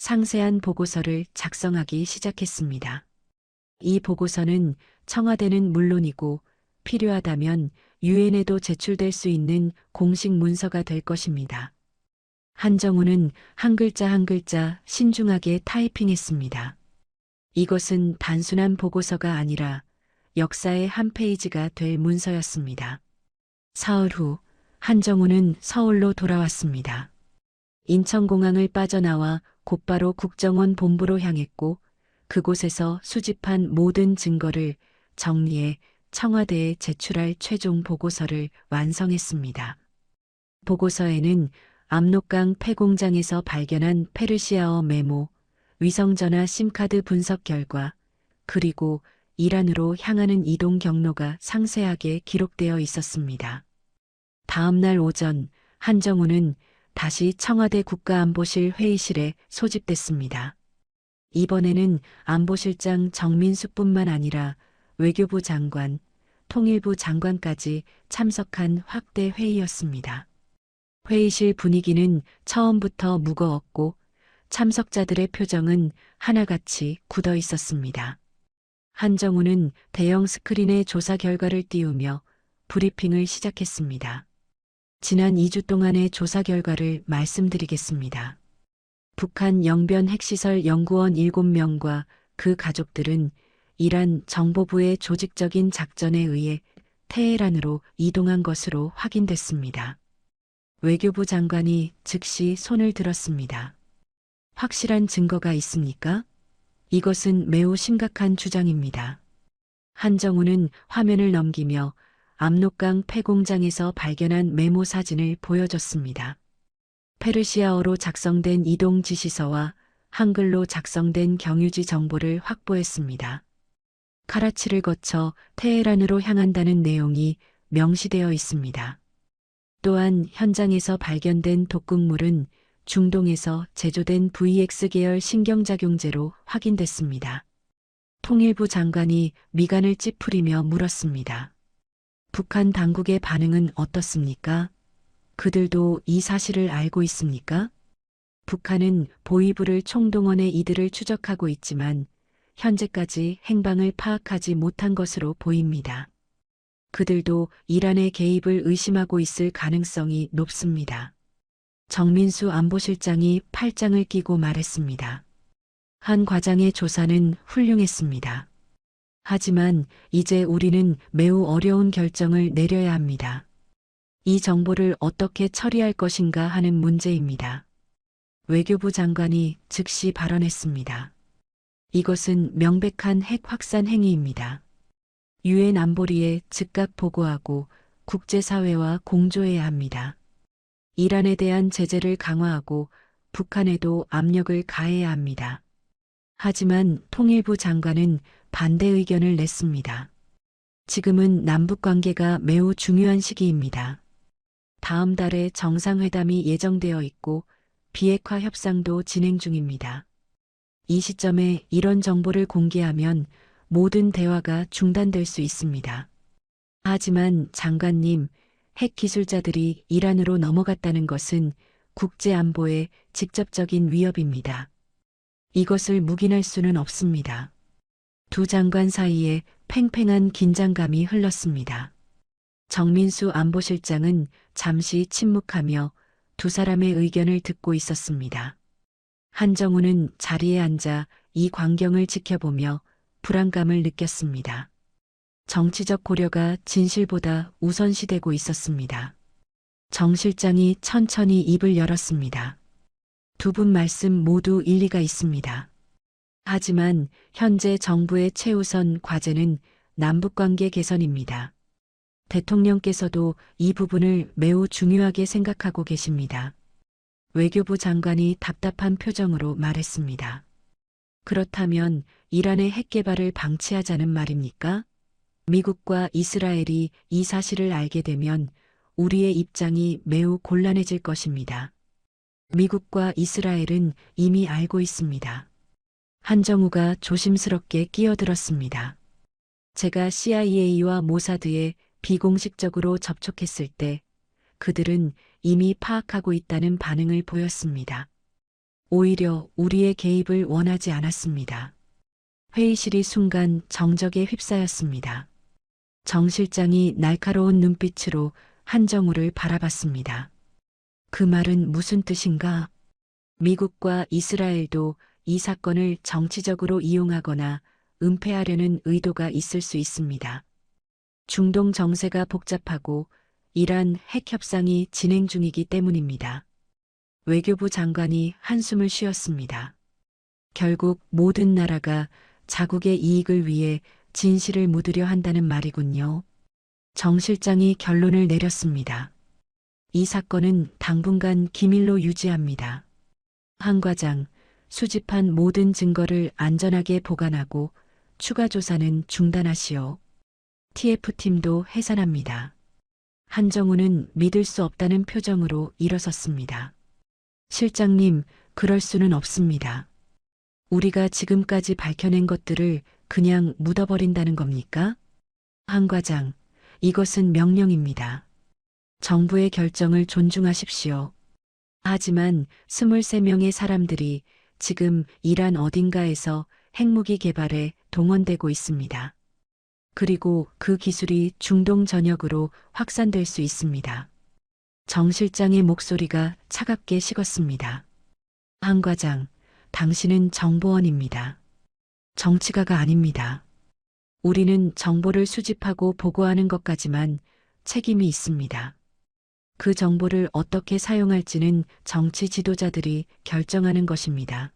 상세한 보고서를 작성하기 시작했습니다. 이 보고서는 청와대는 물론이고 필요하다면 유엔에도 제출될 수 있는 공식 문서가 될 것입니다. 한정우는 한 글자 한 글자 신중하게 타이핑했습니다. 이것은 단순한 보고서가 아니라 역사의 한 페이지가 될 문서였습니다. 사흘 후 한정우는 서울로 돌아왔습니다. 인천공항을 빠져나와 곧바로 국정원 본부로 향했고 그곳에서 수집한 모든 증거를 정리해 청와대에 제출할 최종 보고서를 완성했습니다. 보고서에는 압록강 폐공장에서 발견한 페르시아어 메모, 위성전화 심카드 분석 결과, 그리고 이란으로 향하는 이동 경로가 상세하게 기록되어 있었습니다. 다음 날 오전 한정우는 다시 청와대 국가안보실 회의실에 소집됐습니다. 이번에는 안보실장 정민수뿐만 아니라 외교부 장관, 통일부 장관까지 참석한 확대 회의였습니다. 회의실 분위기는 처음부터 무거웠고 참석자들의 표정은 하나같이 굳어 있었습니다. 한정우는 대형 스크린에 조사 결과를 띄우며 브리핑을 시작했습니다. 지난 2주 동안의 조사 결과를 말씀드리겠습니다. 북한 영변 핵시설 연구원 7명과 그 가족들은 이란 정보부의 조직적인 작전에 의해 테헤란으로 이동한 것으로 확인됐습니다. 외교부 장관이 즉시 손을 들었습니다. 확실한 증거가 있습니까? 이것은 매우 심각한 주장입니다. 한정우는 화면을 넘기며 압록강 폐공장에서 발견한 메모 사진을 보여줬습니다. 페르시아어로 작성된 이동 지시서와 한글로 작성된 경유지 정보를 확보했습니다. 카라치를 거쳐 테헤란으로 향한다는 내용이 명시되어 있습니다. 또한 현장에서 발견된 독극물은 중동에서 제조된 VX 계열 신경작용제로 확인됐습니다. 통일부 장관이 미간을 찌푸리며 물었습니다. 북한 당국의 반응은 어떻습니까? 그들도 이 사실을 알고 있습니까? 북한은 보위부를 총동원해 이들을 추적하고 있지만 현재까지 행방을 파악하지 못한 것으로 보입니다. 그들도 이란의 개입을 의심하고 있을 가능성이 높습니다. 정민수 안보실장이 팔짱을 끼고 말했습니다. 한 과장의 조사는 훌륭했습니다. 하지만 이제 우리는 매우 어려운 결정을 내려야 합니다. 이 정보를 어떻게 처리할 것인가 하는 문제입니다. 외교부 장관이 즉시 발언했습니다. 이것은 명백한 핵 확산 행위입니다. 유엔 안보리에 즉각 보고하고 국제사회와 공조해야 합니다. 이란에 대한 제재를 강화하고 북한에도 압력을 가해야 합니다. 하지만 통일부 장관은 반대 의견을 냈습니다. 지금은 남북 관계가 매우 중요한 시기입니다. 다음 달에 정상회담이 예정되어 있고 비핵화 협상도 진행 중입니다. 이 시점에 이런 정보를 공개하면 모든 대화가 중단될 수 있습니다. 하지만 장관님, 핵 기술자들이 이란으로 넘어갔다는 것은 국제 안보에 직접적인 위협입니다. 이것을 묵인할 수는 없습니다. 두 장관 사이에 팽팽한 긴장감이 흘렀습니다. 정민수 안보실장은 잠시 침묵하며 두 사람의 의견을 듣고 있었습니다. 한정우는 자리에 앉아 이 광경을 지켜보며 불안감을 느꼈습니다. 정치적 고려가 진실보다 우선시되고 있었습니다. 정 실장이 천천히 입을 열었습니다. 두 분 말씀 모두 일리가 있습니다. 하지만 현재 정부의 최우선 과제는 남북관계 개선입니다. 대통령께서도 이 부분을 매우 중요하게 생각하고 계십니다. 외교부 장관이 답답한 표정으로 말했습니다. 그렇다면 이란의 핵 개발을 방치하자는 말입니까? 미국과 이스라엘이 이 사실을 알게 되면 우리의 입장이 매우 곤란해질 것입니다. 미국과 이스라엘은 이미 알고 있습니다. 한정우가 조심스럽게 끼어들었습니다. 제가 CIA와 모사드에 비공식적으로 접촉했을 때 그들은 이미 파악하고 있다는 반응을 보였습니다. 오히려 우리의 개입을 원하지 않았습니다. 회의실이 순간 정적에 휩싸였습니다. 정 실장이 날카로운 눈빛으로 한정우를 바라봤습니다. 그 말은 무슨 뜻인가? 미국과 이스라엘도 이 사건을 정치적으로 이용하거나 은폐하려는 의도가 있을 수 있습니다. 중동 정세가 복잡하고 이란 핵 협상이 진행 중이기 때문입니다. 외교부 장관이 한숨을 쉬었습니다. 결국 모든 나라가 자국의 이익을 위해 진실을 묻으려 한다는 말이군요. 정 실장이 결론을 내렸습니다. 이 사건은 당분간 기밀로 유지합니다. 한 과장, 수집한 모든 증거를 안전하게 보관하고 추가 조사는 중단하시오. TF팀도 해산합니다. 한정우는 믿을 수 없다는 표정으로 일어섰습니다. 실장님, 그럴 수는 없습니다. 우리가 지금까지 밝혀낸 것들을 그냥 묻어버린다는 겁니까? 한 과장, 이것은 명령입니다. 정부의 결정을 존중하십시오. 하지만 23명의 사람들이 지금 이란 어딘가에서 핵무기 개발에 동원되고 있습니다. 그리고 그 기술이 중동 전역으로 확산될 수 있습니다. 정 실장의 목소리가 차갑게 식었습니다. 한 과장, 당신은 정보원입니다. 정치가가 아닙니다. 우리는 정보를 수집하고 보고하는 것까지만 책임이 있습니다. 그 정보를 어떻게 사용할지는 정치 지도자들이 결정하는 것입니다.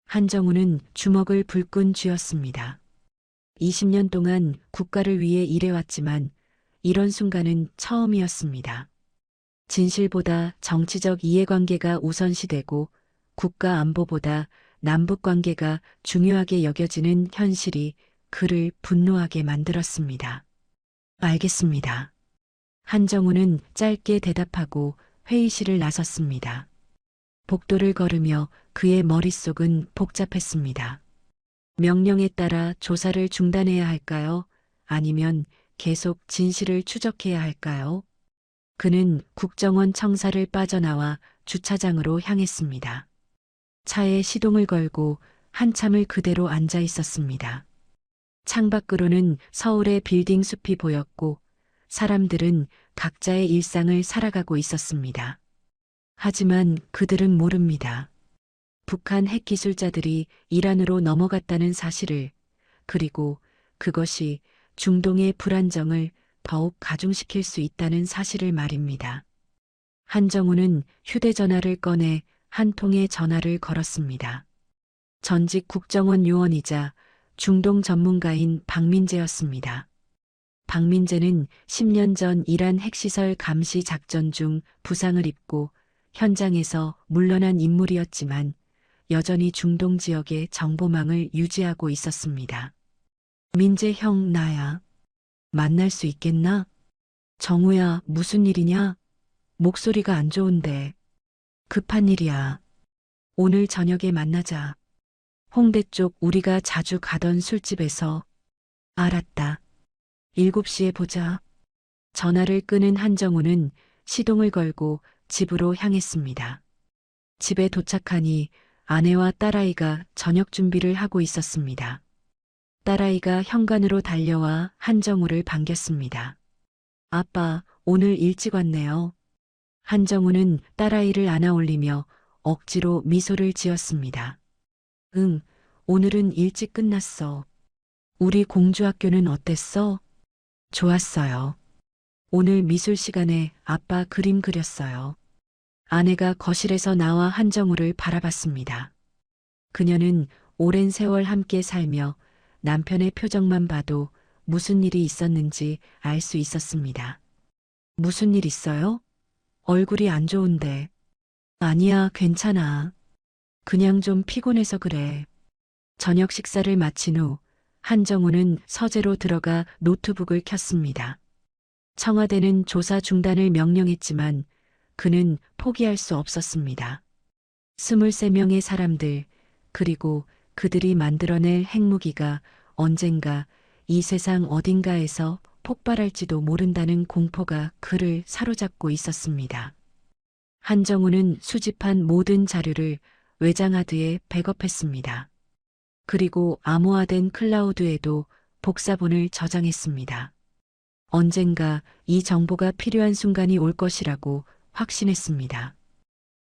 한정우는 주먹을 불끈 쥐었습니다. 20년 동안 국가를 위해 일해왔지만 이런 순간은 처음이었습니다. 진실보다 정치적 이해관계가 우선시되고 국가 안보보다 남북 관계가 중요하게 여겨지는 현실이 그를 분노하게 만들었습니다. 알겠습니다. 한정우는 짧게 대답하고 회의실을 나섰습니다. 복도를 걸으며 그의 머릿속은 복잡했습니다. 명령에 따라 조사를 중단해야 할까요? 아니면 계속 진실을 추적해야 할까요? 그는 국정원 청사를 빠져나와 주차장으로 향했습니다. 차에 시동을 걸고 한참을 그대로 앉아 있었습니다. 창밖으로는 서울의 빌딩 숲이 보였고 사람들은 각자의 일상을 살아가고 있었습니다. 하지만 그들은 모릅니다. 북한 핵 기술자들이 이란으로 넘어갔다는 사실을, 그리고 그것이 중동의 불안정을 더욱 가중시킬 수 있다는 사실을 말입니다. 한정우는 휴대전화를 꺼내 한 통의 전화를 걸었습니다. 전직 국정원 요원이자 중동 전문가인 박민재였습니다. 박민재는 10년 전 이란 핵시설 감시 작전 중 부상을 입고 현장에서 물러난 인물이었지만 여전히 중동 지역의 정보망을 유지하고 있었습니다. 민재 형, 나야. 만날 수 있겠나? 정우야, 무슨 일이냐? 목소리가 안 좋은데. 급한 일이야. 오늘 저녁에 만나자. 홍대 쪽 우리가 자주 가던 술집에서. 알았다. 7시에 보자. 전화를 끊은 한정우는 시동을 걸고 집으로 향했습니다. 집에 도착하니 아내와 딸아이가 저녁 준비를 하고 있었습니다. 딸아이가 현관으로 달려와 한정우를 반겼습니다. 아빠, 오늘 일찍 왔네요. 한정우는 딸아이를 안아 올리며 억지로 미소를 지었습니다. 응, 오늘은 일찍 끝났어. 우리 공주학교는 어땠어? 좋았어요. 오늘 미술 시간에 아빠 그림 그렸어요. 아내가 거실에서 나와 한정우를 바라봤습니다. 그녀는 오랜 세월 함께 살며 남편의 표정만 봐도 무슨 일이 있었는지 알 수 있었습니다. 무슨 일 있어요? 얼굴이 안 좋은데. 아니야, 괜찮아. 그냥 좀 피곤해서 그래. 저녁 식사를 마친 후 한정우는 서재로 들어가 노트북을 켰습니다. 청와대는 조사 중단을 명령했지만 그는 포기할 수 없었습니다. 23명의 사람들, 그리고 그들이 만들어낼 핵무기가 언젠가 이 세상 어딘가에서 폭발할지도 모른다는 공포가 그를 사로잡고 있었습니다. 한정우는 수집한 모든 자료를 외장하드에 백업했습니다. 그리고 암호화된 클라우드에도 복사본을 저장했습니다. 언젠가 이 정보가 필요한 순간이 올 것이라고 확신했습니다.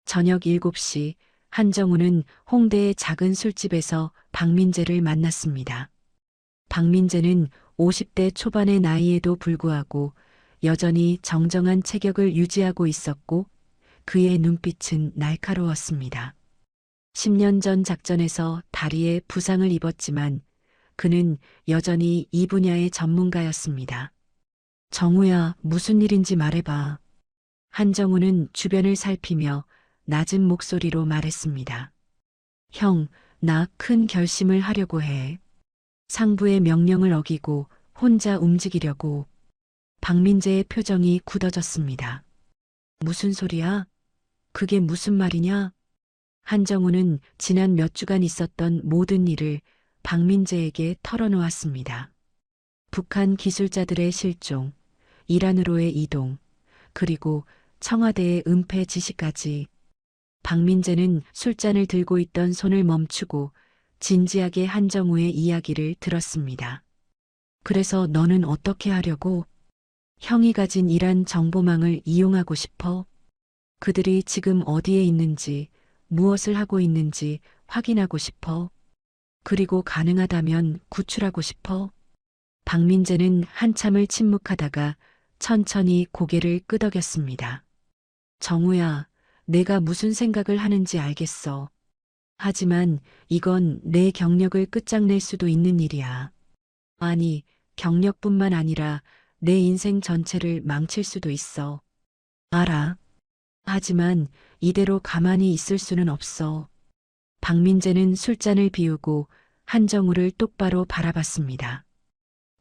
저녁 7시 한정우는 홍대의 작은 술집에서 박민재를 만났습니다. 박민재는 50대 초반의 나이에도 불구하고 여전히 정정한 체격을 유지하고 있었고 그의 눈빛은 날카로웠습니다. 10년 전 작전에서 다리에 부상을 입었지만 그는 여전히 이 분야의 전문가였습니다. 정우야, 무슨 일인지 말해봐. 한정우는 주변을 살피며 낮은 목소리로 말했습니다. 형, 나 큰 결심을 하려고 해. 상부의 명령을 어기고 혼자 움직이려고. 박민재의 표정이 굳어졌습니다. 무슨 소리야? 그게 무슨 말이냐? 한정우는 지난 몇 주간 있었던 모든 일을 박민재에게 털어놓았습니다. 북한 기술자들의 실종, 이란으로의 이동, 그리고 청와대의 은폐 지시까지. 박민재는 술잔을 들고 있던 손을 멈추고 진지하게 한정우의 이야기를 들었습니다. 그래서 너는 어떻게 하려고? 형이 가진 이란 정보망을 이용하고 싶어? 그들이 지금 어디에 있는지, 무엇을 하고 있는지 확인하고 싶어? 그리고 가능하다면 구출하고 싶어? 박민재는 한참을 침묵하다가 천천히 고개를 끄덕였습니다. 정우야, 내가 무슨 생각을 하는지 알겠어. 하지만 이건 내 경력을 끝장낼 수도 있는 일이야. 아니, 경력뿐만 아니라 내 인생 전체를 망칠 수도 있어. 알아. 하지만 이대로 가만히 있을 수는 없어. 박민재는 술잔을 비우고 한정우를 똑바로 바라봤습니다.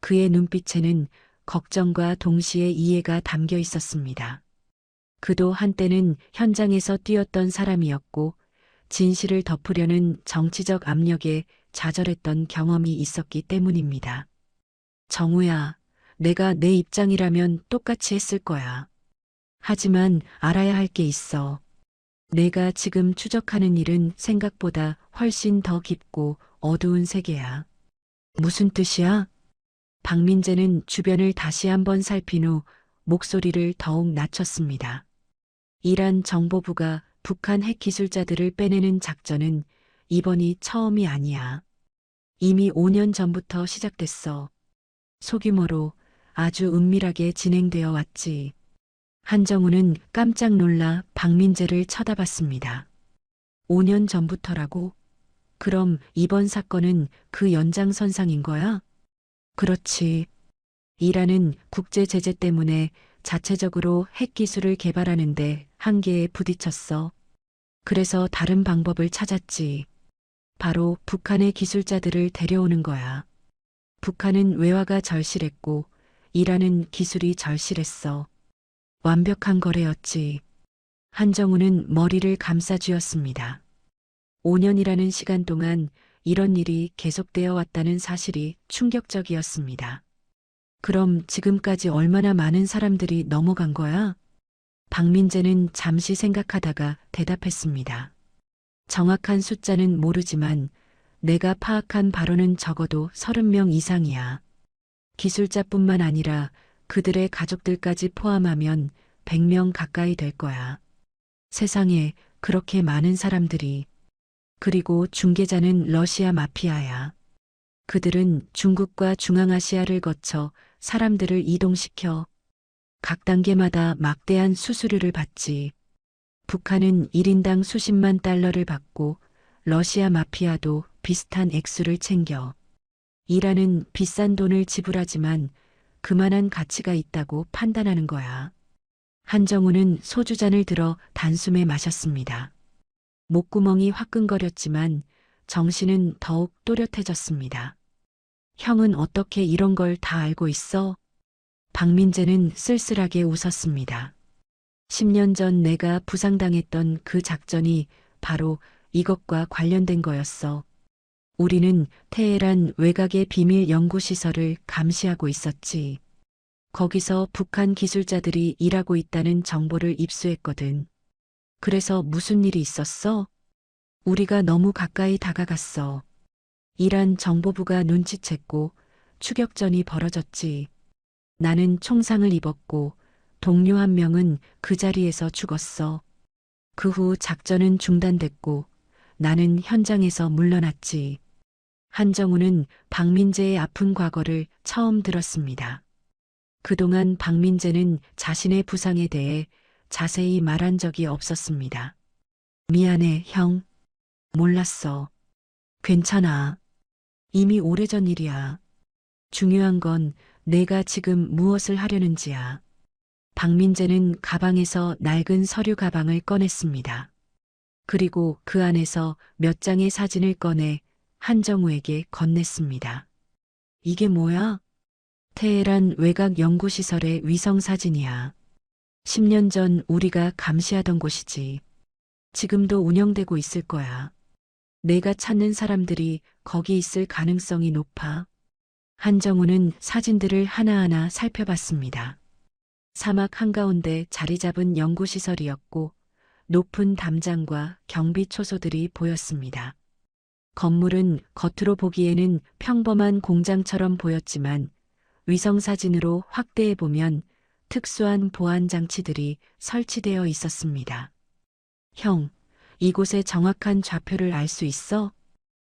그의 눈빛에는 걱정과 동시에 이해가 담겨 있었습니다. 그도 한때는 현장에서 뛰었던 사람이었고 진실을 덮으려는 정치적 압력에 좌절했던 경험이 있었기 때문입니다. 정우야, 내가 내 입장이라면 똑같이 했을 거야. 하지만 알아야 할 게 있어. 내가 지금 추적하는 일은 생각보다 훨씬 더 깊고 어두운 세계야. 무슨 뜻이야? 박민재는 주변을 다시 한번 살핀 후 목소리를 더욱 낮췄습니다. 이란 정보부가 북한 핵 기술자들을 빼내는 작전은 이번이 처음이 아니야. 이미 5년 전부터 시작됐어. 소규모로 아주 은밀하게 진행되어 왔지. 한정우는 깜짝 놀라 박민재를 쳐다봤습니다. 5년 전부터라고? 그럼 이번 사건은 그 연장선상인 거야? 그렇지. 이란은 국제 제재 때문에 자체적으로 핵 기술을 개발하는데 한계에 부딪혔어. 그래서 다른 방법을 찾았지. 바로 북한의 기술자들을 데려오는 거야. 북한은 외화가 절실했고 이란은 기술이 절실했어. 완벽한 거래였지. 한정우는 머리를 감싸쥐었습니다. 5년이라는 시간 동안 이런 일이 계속되어 왔다는 사실이 충격적이었습니다. 그럼 지금까지 얼마나 많은 사람들이 넘어간 거야? 박민재는 잠시 생각하다가 대답했습니다. 정확한 숫자는 모르지만 내가 파악한 바로는 적어도 30명 이상이야. 기술자뿐만 아니라 그들의 가족들까지 포함하면 100명 가까이 될 거야. 세상에 그렇게 많은 사람들이. 그리고 중개자는 러시아 마피아야. 그들은 중국과 중앙아시아를 거쳐 사람들을 이동시켜 각 단계마다 막대한 수수료를 받지. 북한은 1인당 수십만 달러를 받고 러시아 마피아도 비슷한 액수를 챙겨. 이란은 비싼 돈을 지불하지만 그만한 가치가 있다고 판단하는 거야. 한정우는 소주잔을 들어 단숨에 마셨습니다. 목구멍이 화끈거렸지만 정신은 더욱 또렷해졌습니다. 형은 어떻게 이런 걸 다 알고 있어? 박민재는 쓸쓸하게 웃었습니다. 10년 전 내가 부상당했던 그 작전이 바로 이것과 관련된 거였어. 우리는 테헤란 외곽의 비밀 연구시설을 감시하고 있었지. 거기서 북한 기술자들이 일하고 있다는 정보를 입수했거든. 그래서 무슨 일이 있었어? 우리가 너무 가까이 다가갔어. 이란 정보부가 눈치챘고 추격전이 벌어졌지. 나는 총상을 입었고 동료 한 명은 그 자리에서 죽었어. 그 후 작전은 중단됐고 나는 현장에서 물러났지. 한정우는 박민재의 아픈 과거를 처음 들었습니다. 그동안 박민재는 자신의 부상에 대해 자세히 말한 적이 없었습니다. 미안해, 형. 몰랐어. 괜찮아. 이미 오래전 일이야. 중요한 건 내가 지금 무엇을 하려는지야. 박민재는 가방에서 낡은 서류 가방을 꺼냈습니다. 그리고 그 안에서 몇 장의 사진을 꺼내 한정우에게 건넸습니다. 이게 뭐야? 테헤란 외곽 연구시설의 위성 사진이야. 10년 전 우리가 감시하던 곳이지. 지금도 운영되고 있을 거야. 내가 찾는 사람들이 거기 있을 가능성이 높아. 한정우는 사진들을 하나하나 살펴봤습니다. 사막 한가운데 자리 잡은 연구시설이었고 높은 담장과 경비 초소들이 보였습니다. 건물은 겉으로 보기에는 평범한 공장처럼 보였지만 위성사진으로 확대해 보면 특수한 보안 장치들이 설치되어 있었습니다. 형, 이곳의 정확한 좌표를 알 수 있어?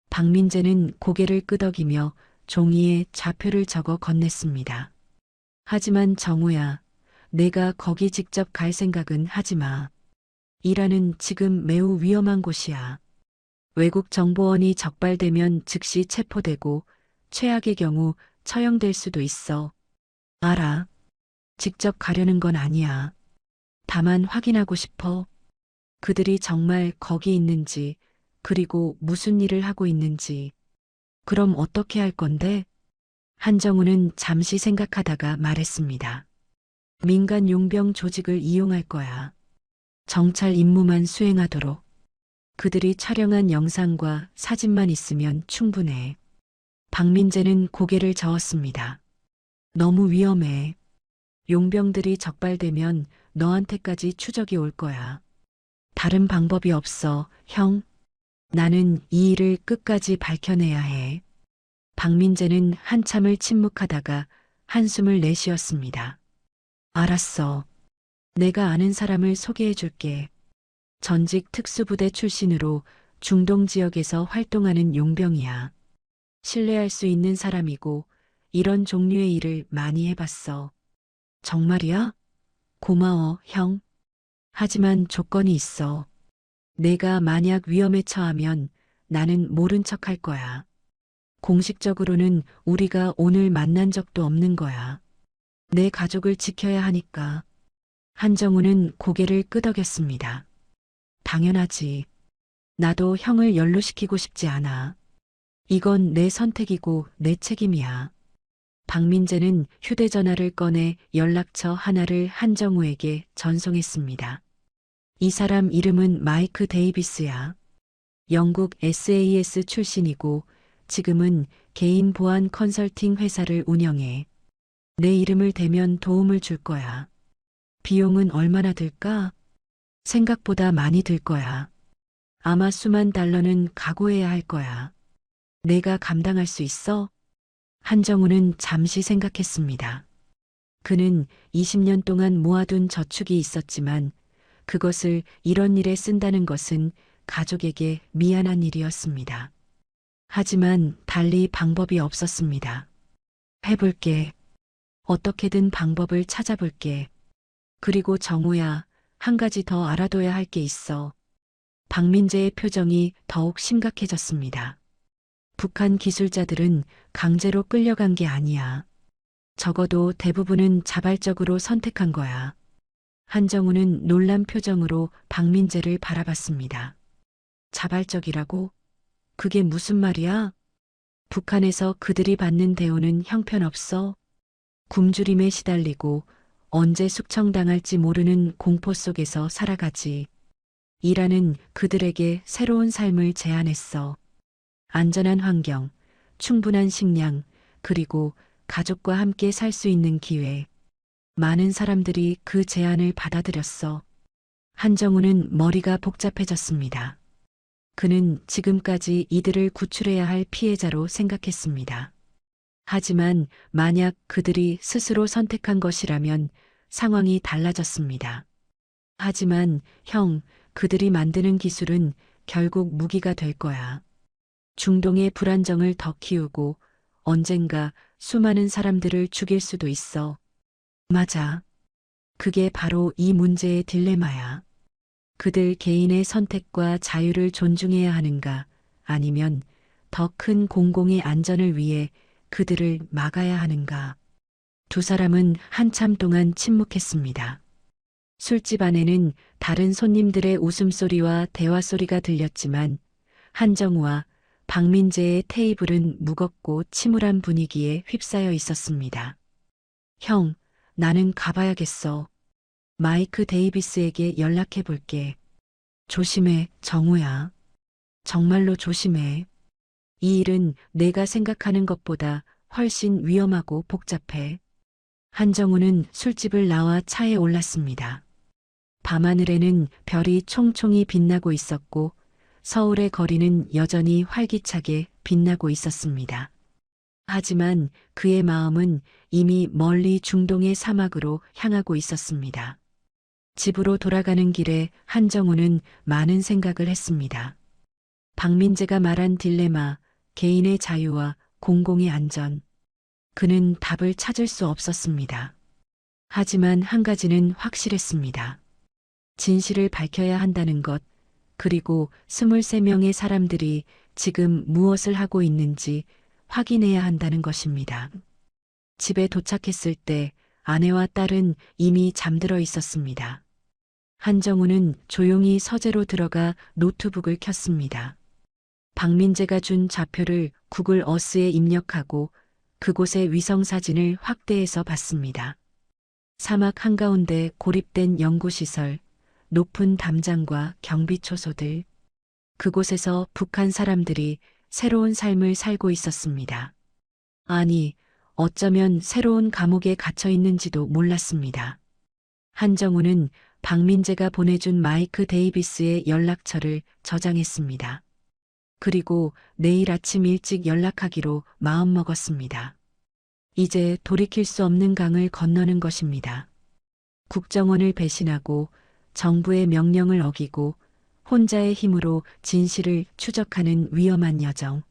박민재는 고개를 끄덕이며 종이에 좌표를 적어 건넸습니다. 하지만 정우야, 내가 거기 직접 갈 생각은 하지 마. 이란은 지금 매우 위험한 곳이야. 외국 정보원이 적발되면 즉시 체포되고 최악의 경우 처형될 수도 있어. 알아. 직접 가려는 건 아니야. 다만 확인하고 싶어. 그들이 정말 거기 있는지, 그리고 무슨 일을 하고 있는지. 그럼 어떻게 할 건데? 한정우는 잠시 생각하다가 말했습니다. 민간 용병 조직을 이용할 거야. 정찰 임무만 수행하도록. 그들이 촬영한 영상과 사진만 있으면 충분해. 박민재는 고개를 저었습니다. 너무 위험해. 용병들이 적발되면 너한테까지 추적이 올 거야. 다른 방법이 없어, 형. 나는 이 일을 끝까지 밝혀내야 해. 박민재는 한참을 침묵하다가 한숨을 내쉬었습니다. 알았어. 내가 아는 사람을 소개해 줄게. 전직 특수부대 출신으로 중동 지역에서 활동하는 용병이야. 신뢰할 수 있는 사람이고 이런 종류의 일을 많이 해봤어. 정말이야? 고마워, 형. 하지만 조건이 있어. 내가 만약 위험에 처하면 나는 모른 척할 거야. 공식적으로는 우리가 오늘 만난 적도 없는 거야. 내 가족을 지켜야 하니까. 한정우는 고개를 끄덕였습니다. 당연하지. 나도 형을 연루시키고 싶지 않아. 이건 내 선택이고 내 책임이야. 박민재는 휴대전화를 꺼내 연락처 하나를 한정우에게 전송했습니다. 이 사람 이름은 마이크 데이비스야. 영국 SAS 출신이고 지금은 개인 보안 컨설팅 회사를 운영해. 내 이름을 대면 도움을 줄 거야. 비용은 얼마나 들까? 생각보다 많이 들 거야. 아마 수만 달러는 각오해야 할 거야. 내가 감당할 수 있어? 한정우는 잠시 생각했습니다. 그는 20년 동안 모아둔 저축이 있었지만 그것을 이런 일에 쓴다는 것은 가족에게 미안한 일이었습니다. 하지만 달리 방법이 없었습니다. 해볼게. 어떻게든 방법을 찾아볼게. 그리고 정우야, 한 가지 더 알아둬야 할 게 있어. 박민재의 표정이 더욱 심각해졌습니다. 북한 기술자들은 강제로 끌려간 게 아니야. 적어도 대부분은 자발적으로 선택한 거야. 한정우는 놀란 표정으로 박민재를 바라봤습니다. 자발적이라고? 그게 무슨 말이야? 북한에서 그들이 받는 대우는 형편없어? 굶주림에 시달리고 언제 숙청당할지 모르는 공포 속에서 살아가지. 이라는 그들에게 새로운 삶을 제안했어. 안전한 환경, 충분한 식량, 그리고 가족과 함께 살 수 있는 기회. 많은 사람들이 그 제안을 받아들였어. 한정우는 머리가 복잡해졌습니다. 그는 지금까지 이들을 구출해야 할 피해자로 생각했습니다. 하지만 만약 그들이 스스로 선택한 것이라면 상황이 달라졌습니다. 하지만 형, 그들이 만드는 기술은 결국 무기가 될 거야. 중동의 불안정을 더 키우고 언젠가 수많은 사람들을 죽일 수도 있어. 맞아. 그게 바로 이 문제의 딜레마야. 그들 개인의 선택과 자유를 존중해야 하는가, 아니면 더 큰 공공의 안전을 위해 그들을 막아야 하는가. 두 사람은 한참 동안 침묵했습니다. 술집 안에는 다른 손님들의 웃음소리와 대화소리가 들렸지만 한정우와 박민재의 테이블은 무겁고 침울한 분위기에 휩싸여 있었습니다. 형, 나는 가봐야겠어. 마이크 데이비스에게 연락해 볼게. 조심해, 정우야. 정말로 조심해. 이 일은 내가 생각하는 것보다 훨씬 위험하고 복잡해. 한정우는 술집을 나와 차에 올랐습니다. 밤하늘에는 별이 총총히 빛나고 있었고 서울의 거리는 여전히 활기차게 빛나고 있었습니다. 하지만 그의 마음은 이미 멀리 중동의 사막으로 향하고 있었습니다. 집으로 돌아가는 길에 한정우는 많은 생각을 했습니다. 박민재가 말한 딜레마, 개인의 자유와 공공의 안전. 그는 답을 찾을 수 없었습니다. 하지만 한 가지는 확실했습니다. 진실을 밝혀야 한다는 것, 그리고 23명의 사람들이 지금 무엇을 하고 있는지 확인해야 한다는 것입니다. 집에 도착했을 때 아내와 딸은 이미 잠들어 있었습니다. 한정우는 조용히 서재로 들어가 노트북을 켰습니다. 박민재가 준 좌표를 구글 어스에 입력하고 그곳의 위성사진을 확대해서 봤습니다. 사막 한가운데 고립된 연구시설, 높은 담장과 경비초소들. 그곳에서 북한 사람들이 새로운 삶을 살고 있었습니다. 아니, 어쩌면 새로운 감옥에 갇혀 있는지도 몰랐습니다. 한정우는 박민재가 보내준 마이크 데이비스의 연락처를 저장했습니다. 그리고 내일 아침 일찍 연락하기로 마음먹었습니다. 이제 돌이킬 수 없는 강을 건너는 것입니다. 국정원을 배신하고 정부의 명령을 어기고 혼자의 힘으로 진실을 추적하는 위험한 여정.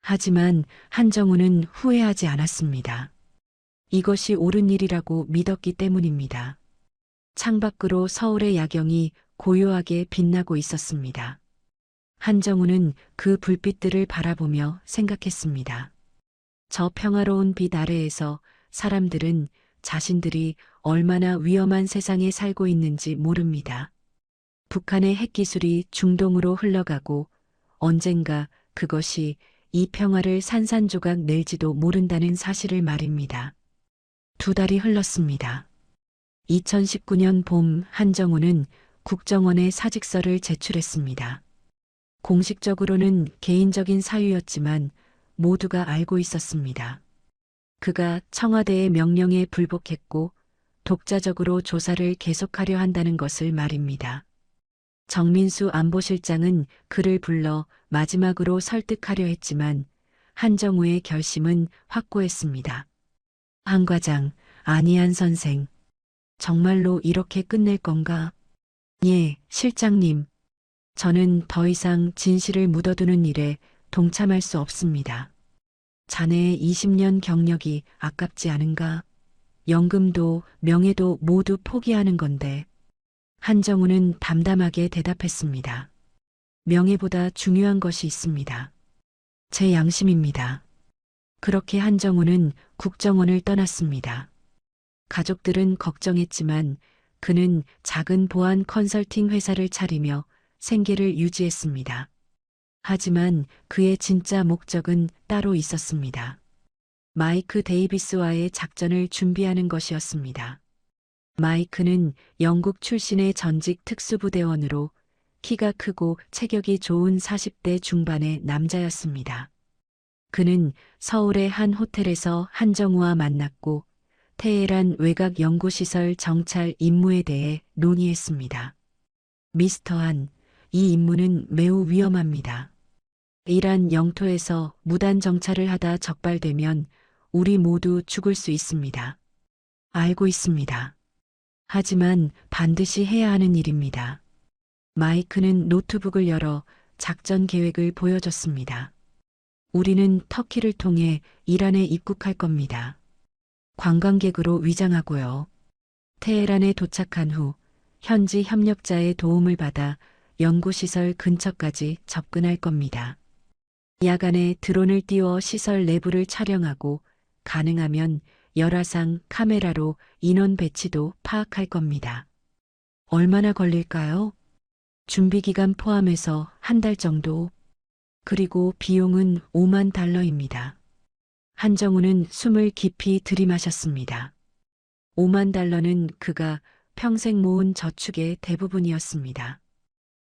하지만 한정우는 후회하지 않았습니다. 이것이 옳은 일이라고 믿었기 때문입니다. 창밖으로 서울의 야경이 고요하게 빛나고 있었습니다. 한정우는 그 불빛들을 바라보며 생각했습니다. 저 평화로운 빛 아래에서 사람들은 자신들이 얼마나 위험한 세상에 살고 있는지 모릅니다. 북한의 핵기술이 중동으로 흘러가고 언젠가 그것이 이 평화를 산산조각 낼지도 모른다는 사실을 말입니다. 2달이 흘렀습니다. 2019년 봄 한정우는 국정원에 사직서를 제출했습니다. 공식적으로는 개인적인 사유였지만 모두가 알고 있었습니다. 그가 청와대의 명령에 불복했고 독자적으로 조사를 계속하려 한다는 것을 말입니다. 정민수 안보실장은 그를 불러 마지막으로 설득하려 했지만 한정우의 결심은 확고했습니다. 한 과장, 안희안 선생, 정말로 이렇게 끝낼 건가? 예, 실장님. 저는 더 이상 진실을 묻어두는 일에 동참할 수 없습니다. 자네의 20년 경력이 아깝지 않은가? 연금도 명예도 모두 포기하는 건데. 한정우는 담담하게 대답했습니다. 명예보다 중요한 것이 있습니다. 제 양심입니다. 그렇게 한정우는 국정원을 떠났습니다. 가족들은 걱정했지만 그는 작은 보안 컨설팅 회사를 차리며 생계를 유지했습니다. 하지만 그의 진짜 목적은 따로 있었습니다. 마이크 데이비스와의 작전을 준비하는 것이었습니다. 마이크는 영국 출신의 전직 특수부대원으로 키가 크고 체격이 좋은 40대 중반의 남자였습니다. 그는 서울의 한 호텔에서 한정우와 만났고 테헤란 외곽 연구시설 정찰 임무에 대해 논의했습니다. 미스터 한, 이 임무는 매우 위험합니다. 이란 영토에서 무단 정찰을 하다 적발되면 우리 모두 죽을 수 있습니다. 알고 있습니다. 하지만 반드시 해야 하는 일입니다. 마이크는 노트북을 열어 작전 계획을 보여줬습니다. 우리는 터키를 통해 이란에 입국할 겁니다. 관광객으로 위장하고요. 테헤란에 도착한 후 현지 협력자의 도움을 받아 연구시설 근처까지 접근할 겁니다. 야간에 드론을 띄워 시설 내부를 촬영하고 가능하면 열화상 카메라로 인원 배치도 파악할 겁니다. 얼마나 걸릴까요? 준비 기간 포함해서 한 달 정도. 그리고 비용은 5만 달러입니다. 한정우는 숨을 깊이 들이마셨습니다. 5만 달러는 그가 평생 모은 저축의 대부분이었습니다.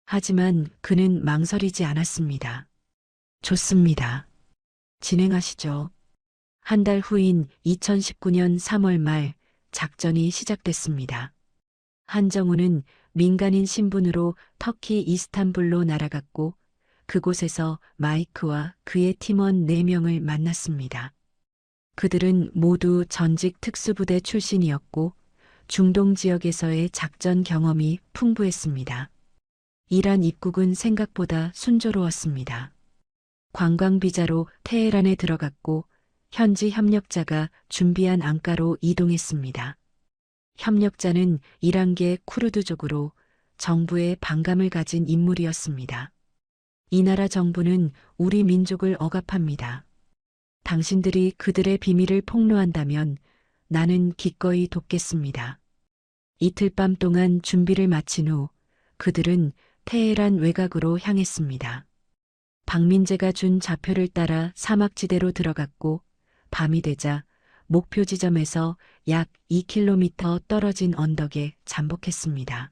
하지만 그는 망설이지 않았습니다. 좋습니다. 진행하시죠. 한 달 후인 2019년 3월 말 작전이 시작됐습니다. 한정우는 민간인 신분으로 터키 이스탄불로 날아갔고 그곳에서 마이크와 그의 팀원 4명을 만났습니다. 그들은 모두 전직 특수부대 출신이었고 중동 지역에서의 작전 경험이 풍부했습니다. 이란 입국은 생각보다 순조로웠습니다. 관광비자로 테헤란에 들어갔고 현지 협력자가 준비한 앙카로 이동했습니다. 협력자는 이란계 쿠르드족으로 정부에 반감을 가진 인물이었습니다. 이 나라 정부는 우리 민족을 억압합니다. 당신들이 그들의 비밀을 폭로한다면 나는 기꺼이 돕겠습니다. 이틀 밤 동안 준비를 마친 후 그들은 테헤란 외곽으로 향했습니다. 박민재가 준 좌표를 따라 사막지대로 들어갔고 밤이 되자 목표 지점에서 약 2km 떨어진 언덕에 잠복했습니다.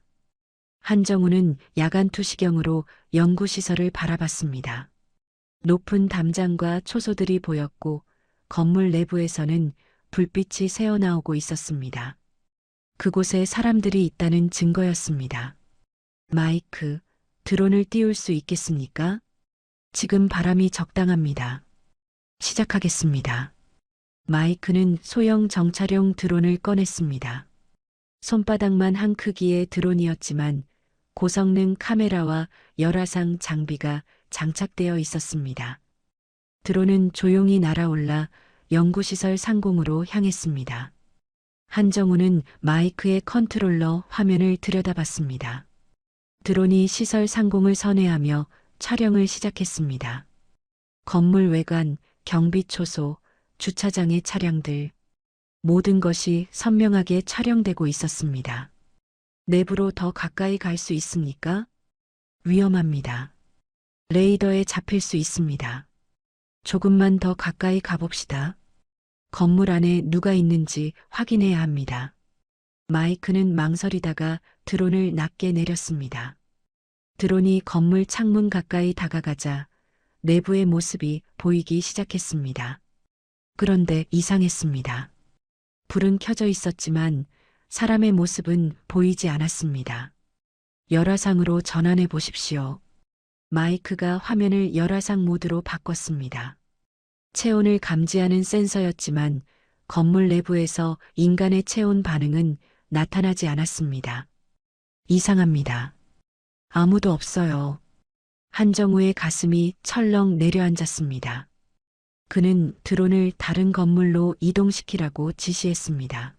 한정우는 야간 투시경으로 연구시설을 바라봤습니다. 높은 담장과 초소들이 보였고 건물 내부에서는 불빛이 새어나오고 있었습니다. 그곳에 사람들이 있다는 증거였습니다. 마이크, 드론을 띄울 수 있겠습니까? 지금 바람이 적당합니다. 시작하겠습니다. 마이크는 소형 정찰용 드론을 꺼냈습니다. 손바닥만 한 크기의 드론이었지만 고성능 카메라와 열화상 장비가 장착되어 있었습니다. 드론은 조용히 날아올라 연구시설 상공으로 향했습니다. 한정우는 마이크의 컨트롤러 화면을 들여다봤습니다. 드론이 시설 상공을 선회하며 촬영을 시작했습니다. 건물 외관, 경비 초소, 주차장의 차량들. 모든 것이 선명하게 촬영되고 있었습니다. 내부로 더 가까이 갈 수 있습니까? 위험합니다. 레이더에 잡힐 수 있습니다. 조금만 더 가까이 가봅시다. 건물 안에 누가 있는지 확인해야 합니다. 마이크는 망설이다가 드론을 낮게 내렸습니다. 드론이 건물 창문 가까이 다가가자 내부의 모습이 보이기 시작했습니다. 그런데 이상했습니다. 불은 켜져 있었지만 사람의 모습은 보이지 않았습니다. 열화상으로 전환해 보십시오. 마이크가 화면을 열화상 모드로 바꿨습니다. 체온을 감지하는 센서였지만 건물 내부에서 인간의 체온 반응은 나타나지 않았습니다. 이상합니다. 아무도 없어요. 한정우의 가슴이 철렁 내려앉았습니다. 그는 드론을 다른 건물로 이동시키라고 지시했습니다.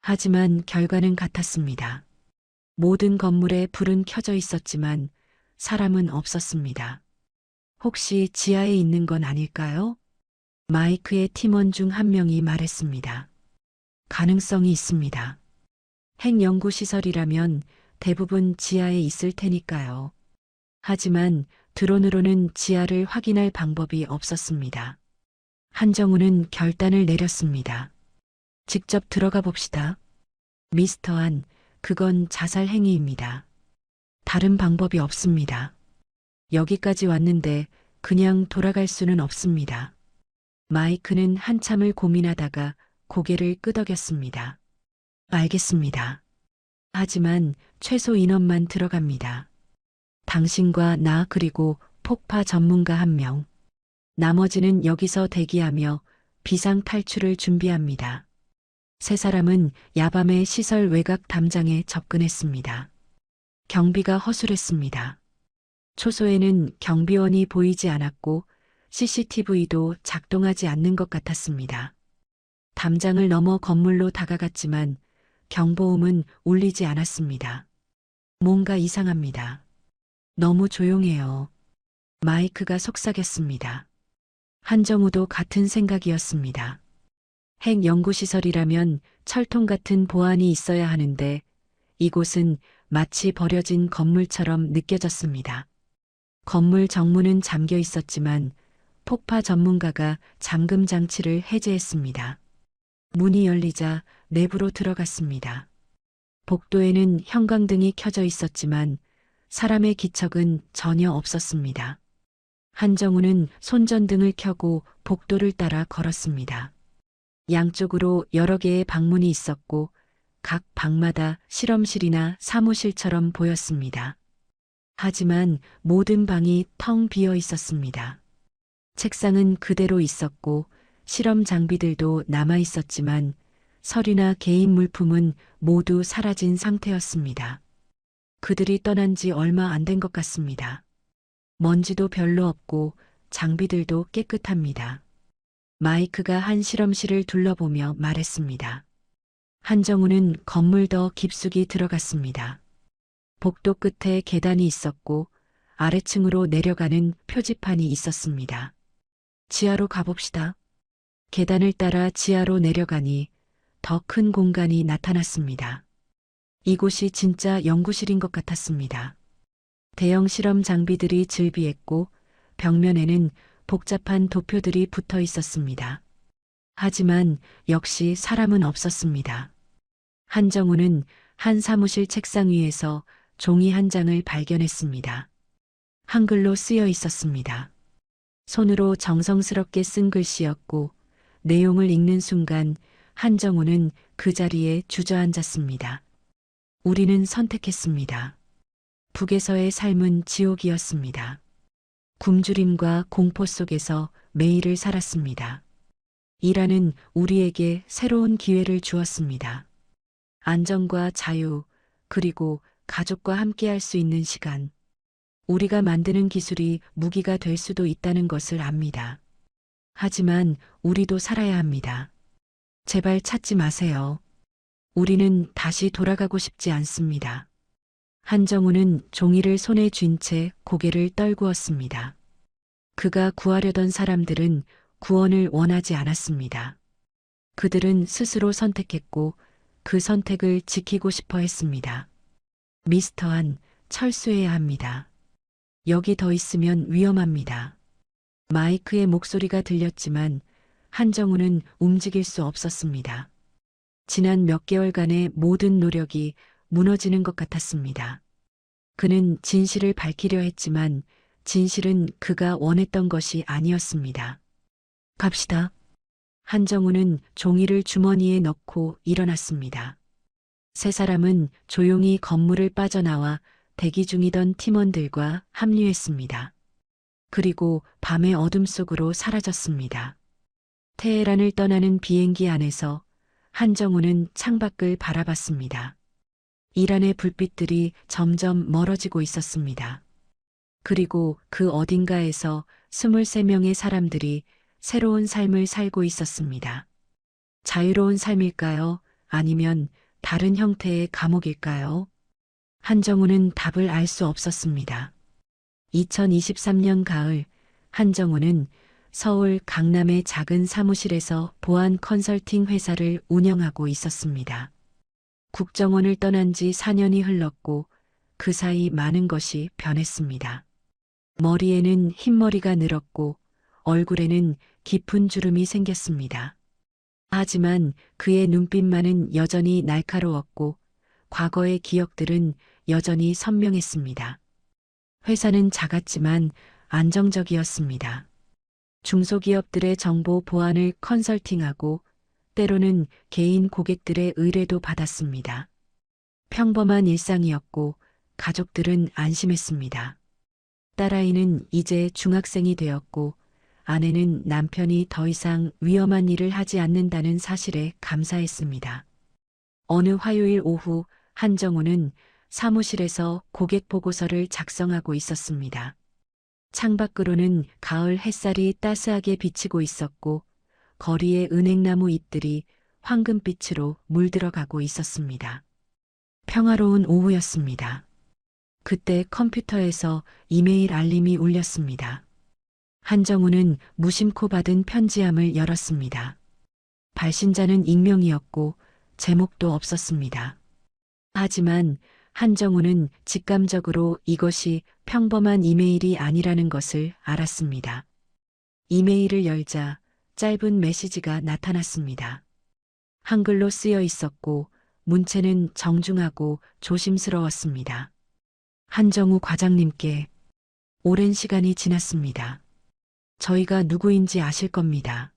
하지만 결과는 같았습니다. 모든 건물에 불은 켜져 있었지만 사람은 없었습니다. 혹시 지하에 있는 건 아닐까요? 마이크의 팀원 중 한 명이 말했습니다. 가능성이 있습니다. 핵연구시설이라면 대부분 지하에 있을 테니까요. 하지만 드론으로는 지하를 확인할 방법이 없었습니다. 한정우는 결단을 내렸습니다. 직접 들어가 봅시다. 미스터 한, 그건 자살 행위입니다. 다른 방법이 없습니다. 여기까지 왔는데 그냥 돌아갈 수는 없습니다. 마이크는 한참을 고민하다가 고개를 끄덕였습니다. 알겠습니다. 하지만 최소 인원만 들어갑니다. 당신과 나 그리고 폭파 전문가 한 명. 나머지는 여기서 대기하며 비상 탈출을 준비합니다. 세 사람은 야밤에 시설 외곽 담장에 접근했습니다. 경비가 허술했습니다. 초소에는 경비원이 보이지 않았고 CCTV도 작동하지 않는 것 같았습니다. 담장을 넘어 건물로 다가갔지만 경보음은 울리지 않았습니다. 뭔가 이상합니다. 너무 조용해요. 마이크가 속삭였습니다. 한정우도 같은 생각이었습니다. 핵연구시설이라면 철통 같은 보안이 있어야 하는데 이곳은 마치 버려진 건물처럼 느껴졌습니다. 건물 정문은 잠겨 있었지만 폭파 전문가가 잠금 장치를 해제했습니다. 문이 열리자 내부로 들어갔습니다. 복도에는 형광등이 켜져 있었지만 사람의 기척은 전혀 없었습니다. 한정우는 손전등을 켜고 복도를 따라 걸었습니다. 양쪽으로 여러 개의 방문이 있었고 각 방마다 실험실이나 사무실처럼 보였습니다. 하지만 모든 방이 텅 비어 있었습니다. 책상은 그대로 있었고 실험 장비들도 남아 있었지만 서류나 개인 물품은 모두 사라진 상태였습니다. 그들이 떠난 지 얼마 안 된 것 같습니다. 먼지도 별로 없고 장비들도 깨끗합니다. 마이크가 한 실험실을 둘러보며 말했습니다. 한정우는 건물 더 깊숙이 들어갔습니다. 복도 끝에 계단이 있었고 아래층으로 내려가는 표지판이 있었습니다. 지하로 가봅시다. 계단을 따라 지하로 내려가니 더 큰 공간이 나타났습니다. 이곳이 진짜 연구실인 것 같았습니다. 대형 실험 장비들이 즐비했고 벽면에는 복잡한 도표들이 붙어 있었습니다. 하지만 역시 사람은 없었습니다. 한정우는 한 사무실 책상 위에서 종이 한 장을 발견했습니다. 한글로 쓰여 있었습니다. 손으로 정성스럽게 쓴 글씨였고 내용을 읽는 순간 한정우는 그 자리에 주저앉았습니다. 우리는 선택했습니다. 북에서의 삶은 지옥이었습니다. 굶주림과 공포 속에서 매일을 살았습니다. 이라는 우리에게 새로운 기회를 주었습니다. 안정과 자유, 그리고 가족과 함께할 수 있는 시간. 우리가 만드는 기술이 무기가 될 수도 있다는 것을 압니다. 하지만 우리도 살아야 합니다. 제발 찾지 마세요. 우리는 다시 돌아가고 싶지 않습니다. 한정우는 종이를 손에 쥔 채 고개를 떨구었습니다. 그가 구하려던 사람들은 구원을 원하지 않았습니다. 그들은 스스로 선택했고 그 선택을 지키고 싶어 했습니다. 미스터 한, 철수해야 합니다. 여기 더 있으면 위험합니다. 마이크의 목소리가 들렸지만 한정우는 움직일 수 없었습니다. 지난 몇 개월간의 모든 노력이 무너지는 것 같았습니다. 그는 진실을 밝히려 했지만 진실은 그가 원했던 것이 아니었습니다. 갑시다. 한정우는 종이를 주머니에 넣고 일어났습니다. 세 사람은 조용히 건물을 빠져나와 대기 중이던 팀원들과 합류했습니다. 그리고 밤의 어둠 속으로 사라졌습니다. 테헤란을 떠나는 비행기 안에서 한정우는 창밖을 바라봤습니다. 이란의 불빛들이 점점 멀어지고 있었습니다. 그리고 그 어딘가에서 23명의 사람들이 새로운 삶을 살고 있었습니다. 자유로운 삶일까요? 아니면 다른 형태의 감옥일까요? 한정우는 답을 알 수 없었습니다. 2023년 가을, 한정우는 서울 강남의 작은 사무실에서 보안 컨설팅 회사를 운영하고 있었습니다. 국정원을 떠난 지 4년이 흘렀고 그 사이 많은 것이 변했습니다. 머리에는 흰머리가 늘었고 얼굴에는 깊은 주름이 생겼습니다. 하지만 그의 눈빛만은 여전히 날카로웠고 과거의 기억들은 여전히 선명했습니다. 회사는 작았지만 안정적이었습니다. 중소기업들의 정보 보안을 컨설팅하고 때로는 개인 고객들의 의뢰도 받았습니다. 평범한 일상이었고 가족들은 안심했습니다. 딸아이는 이제 중학생이 되었고 아내는 남편이 더 이상 위험한 일을 하지 않는다는 사실에 감사했습니다. 어느 화요일 오후 한정우는 사무실에서 고객 보고서를 작성하고 있었습니다. 창밖으로는 가을 햇살이 따스하게 비치고 있었고 거리의 은행나무 잎들이 황금빛으로 물들어가고 있었습니다. 평화로운 오후였습니다. 그때 컴퓨터에서 이메일 알림이 울렸습니다. 한정우는 무심코 받은 편지함을 열었습니다. 발신자는 익명이었고 제목도 없었습니다. 하지만 한정우는 직감적으로 이것이 평범한 이메일이 아니라는 것을 알았습니다. 이메일을 열자 짧은 메시지가 나타났습니다. 한글로 쓰여 있었고 문체는 정중하고 조심스러웠습니다. 한정우 과장님께 오랜 시간이 지났습니다. 저희가 누구인지 아실 겁니다.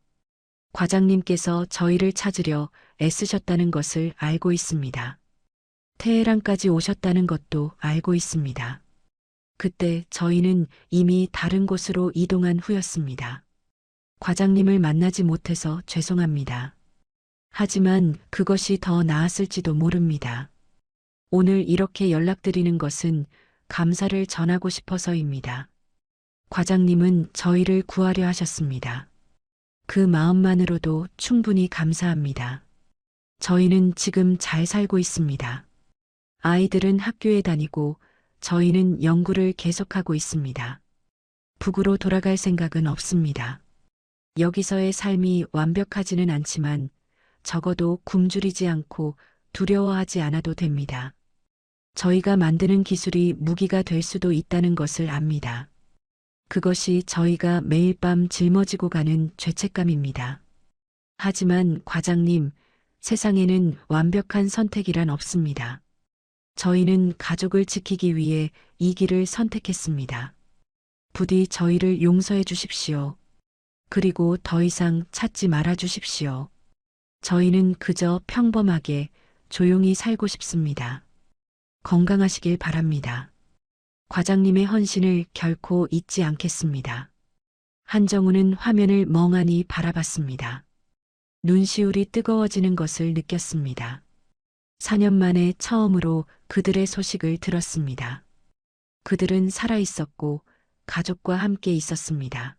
과장님께서 저희를 찾으려 애쓰셨다는 것을 알고 있습니다. 테헤란까지 오셨다는 것도 알고 있습니다. 그때 저희는 이미 다른 곳으로 이동한 후였습니다. 과장님을 만나지 못해서 죄송합니다. 하지만 그것이 더 나았을지도 모릅니다. 오늘 이렇게 연락드리는 것은 감사를 전하고 싶어서입니다. 과장님은 저희를 구하려 하셨습니다. 그 마음만으로도 충분히 감사합니다. 저희는 지금 잘 살고 있습니다. 아이들은 학교에 다니고 저희는 연구를 계속하고 있습니다. 북으로 돌아갈 생각은 없습니다. 여기서의 삶이 완벽하지는 않지만 적어도 굶주리지 않고 두려워하지 않아도 됩니다. 저희가 만드는 기술이 무기가 될 수도 있다는 것을 압니다. 그것이 저희가 매일 밤 짊어지고 가는 죄책감입니다. 하지만 과장님, 세상에는 완벽한 선택이란 없습니다. 저희는 가족을 지키기 위해 이 길을 선택했습니다. 부디 저희를 용서해 주십시오. 그리고 더 이상 찾지 말아 주십시오. 저희는 그저 평범하게 조용히 살고 싶습니다. 건강하시길 바랍니다. 과장님의 헌신을 결코 잊지 않겠습니다. 한정우는 화면을 멍하니 바라봤습니다. 눈시울이 뜨거워지는 것을 느꼈습니다. 4년 만에 처음으로 그들의 소식을 들었습니다. 그들은 살아 있었고 가족과 함께 있었습니다.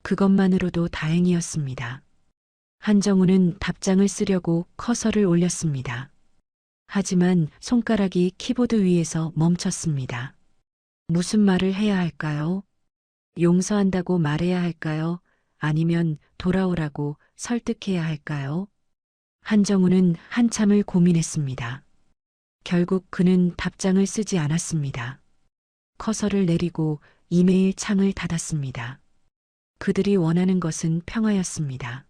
그것만으로도 다행이었습니다. 한정우는 답장을 쓰려고 커서를 올렸습니다. 하지만 손가락이 키보드 위에서 멈췄습니다. 무슨 말을 해야 할까요? 용서한다고 말해야 할까요? 아니면 돌아오라고 설득해야 할까요? 한정우는 한참을 고민했습니다. 결국 그는 답장을 쓰지 않았습니다. 커서를 내리고 이메일 창을 닫았습니다. 그들이 원하는 것은 평화였습니다.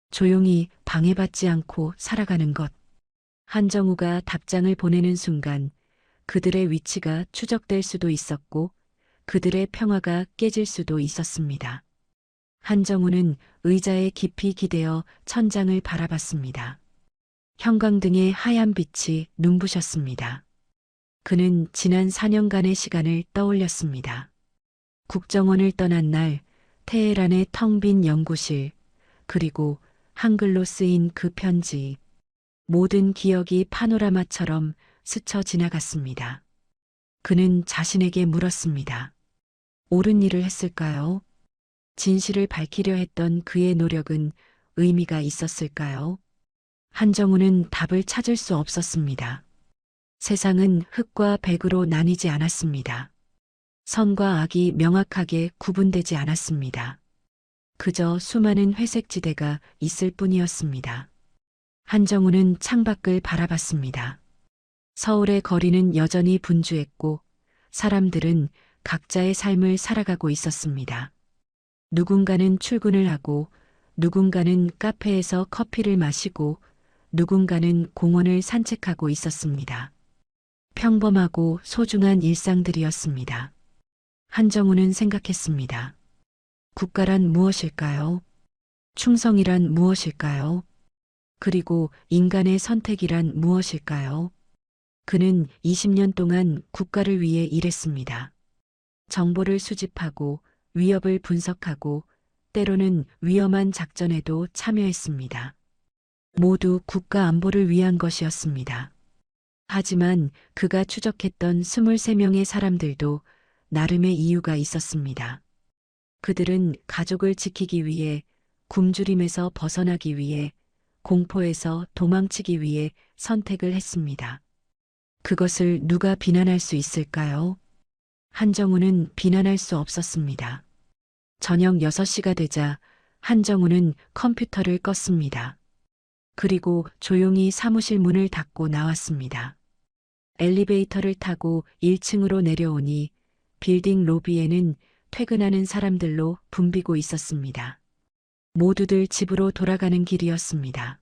조용히 방해받지 않고 살아가는 것. 한정우가 답장을 보내는 순간 그들의 위치가 추적될 수도 있었고 그들의 평화가 깨질 수도 있었습니다. 한정우는 의자에 깊이 기대어 천장을 바라봤습니다. 형광등의 하얀 빛이 눈부셨습니다. 그는 지난 4년간의 시간을 떠올렸습니다. 국정원을 떠난 날, 테헤란의 텅 빈 연구실, 그리고 한글로 쓰인 그 편지. 모든 기억이 파노라마처럼 스쳐 지나갔습니다. 그는 자신에게 물었습니다. 옳은 일을 했을까요? 진실을 밝히려 했던 그의 노력은 의미가 있었을까요? 한정우는 답을 찾을 수 없었습니다. 세상은 흑과 백으로 나뉘지 않았습니다. 선과 악이 명확하게 구분되지 않았습니다. 그저 수많은 회색 지대가 있을 뿐이었습니다. 한정우는 창밖을 바라봤습니다. 서울의 거리는 여전히 분주했고 사람들은 각자의 삶을 살아가고 있었습니다. 누군가는 출근을 하고 누군가는 카페에서 커피를 마시고 누군가는 공원을 산책하고 있었습니다. 평범하고 소중한 일상들이었습니다. 한정우는 생각했습니다. 국가란 무엇일까요? 충성이란 무엇일까요? 그리고 인간의 선택이란 무엇일까요? 그는 20년 동안 국가를 위해 일했습니다. 정보를 수집하고 위협을 분석하고 때로는 위험한 작전에도 참여했습니다. 모두 국가 안보를 위한 것이었습니다. 하지만 그가 추적했던 23명의 사람들도 나름의 이유가 있었습니다. 그들은 가족을 지키기 위해, 굶주림에서 벗어나기 위해, 공포에서 도망치기 위해 선택을 했습니다. 그것을 누가 비난할 수 있을까요? 한정우는 비난할 수 없었습니다. 저녁 6시가 되자 한정우는 컴퓨터를 껐습니다. 그리고 조용히 사무실 문을 닫고 나왔습니다. 엘리베이터를 타고 1층으로 내려오니 빌딩 로비에는 퇴근하는 사람들로 붐비고 있었습니다. 모두들 집으로 돌아가는 길이었습니다.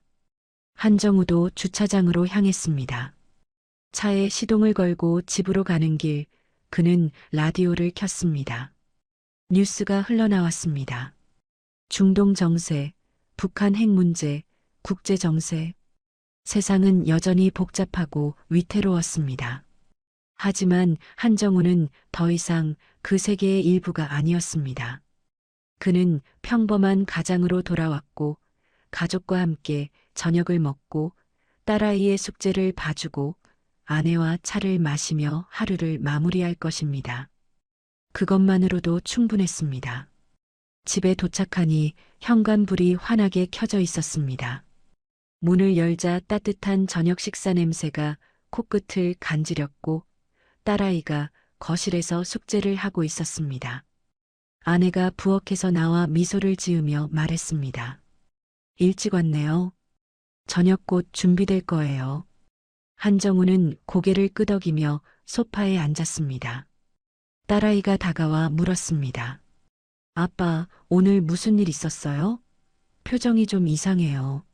한정우도 주차장으로 향했습니다. 차에 시동을 걸고 집으로 가는 길, 그는 라디오를 켰습니다. 뉴스가 흘러나왔습니다. 중동 정세, 북한 핵 문제, 국제 정세. 세상은 여전히 복잡하고 위태로웠습니다. 하지만 한정우는 더 이상 그 세계의 일부가 아니었습니다. 그는 평범한 가장으로 돌아왔고 가족과 함께 저녁을 먹고 딸아이의 숙제를 봐주고 아내와 차를 마시며 하루를 마무리할 것입니다. 그것만으로도 충분했습니다. 집에 도착하니 현관불이 환하게 켜져 있었습니다. 문을 열자 따뜻한 저녁 식사 냄새가 코끝을 간지렸고 딸아이가 거실에서 숙제를 하고 있었습니다. 아내가 부엌에서 나와 미소를 지으며 말했습니다. 일찍 왔네요. 저녁 곧 준비될 거예요. 한정우는 고개를 끄덕이며 소파에 앉았습니다. 딸아이가 다가와 물었습니다. 아빠, 오늘 무슨 일 있었어요? 표정이 좀 이상해요.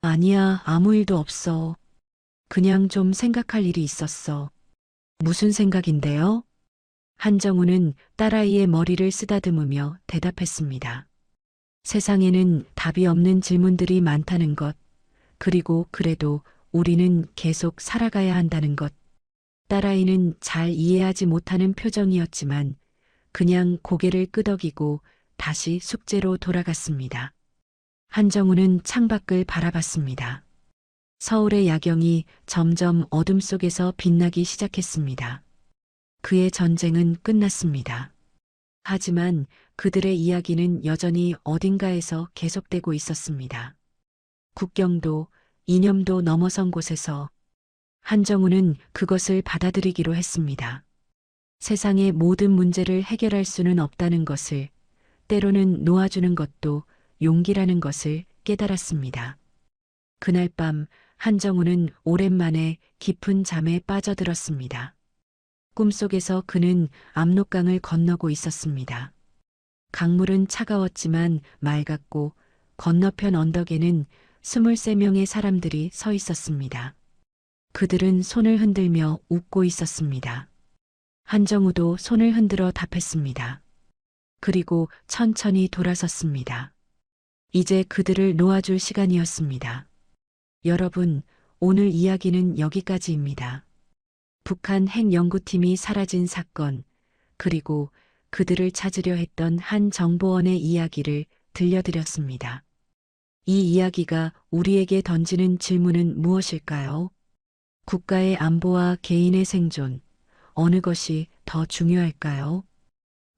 아니야, 아무 일도 없어. 그냥 좀 생각할 일이 있었어. 무슨 생각인데요? 한정우는 딸아이의 머리를 쓰다듬으며 대답했습니다. 세상에는 답이 없는 질문들이 많다는 것, 그리고 그래도 우리는 계속 살아가야 한다는 것. 딸아이는 잘 이해하지 못하는 표정이었지만 그냥 고개를 끄덕이고 다시 숙제로 돌아갔습니다. 한정우는 창밖을 바라봤습니다. 서울의 야경이 점점 어둠 속에서 빛나기 시작했습니다. 그의 전쟁은 끝났습니다. 하지만 그들의 이야기는 여전히 어딘가에서 계속되고 있었습니다. 국경도 이념도 넘어선 곳에서 한정우는 그것을 받아들이기로 했습니다. 세상의 모든 문제를 해결할 수는 없다는 것을, 때로는 놓아주는 것도 용기라는 것을 깨달았습니다. 그날 밤 한정우는 오랜만에 깊은 잠에 빠져들었습니다. 꿈속에서 그는 압록강을 건너고 있었습니다. 강물은 차가웠지만 맑았고 건너편 언덕에는 23명의 사람들이 서 있었습니다. 그들은 손을 흔들며 웃고 있었습니다. 한정우도 손을 흔들어 답했습니다. 그리고 천천히 돌아섰습니다. 이제 그들을 놓아줄 시간이었습니다. 여러분, 오늘 이야기는 여기까지입니다. 북한 핵연구팀이 사라진 사건, 그리고 그들을 찾으려 했던 한 정보원의 이야기를 들려드렸습니다. 이 이야기가 우리에게 던지는 질문은 무엇일까요? 국가의 안보와 개인의 생존, 어느 것이 더 중요할까요?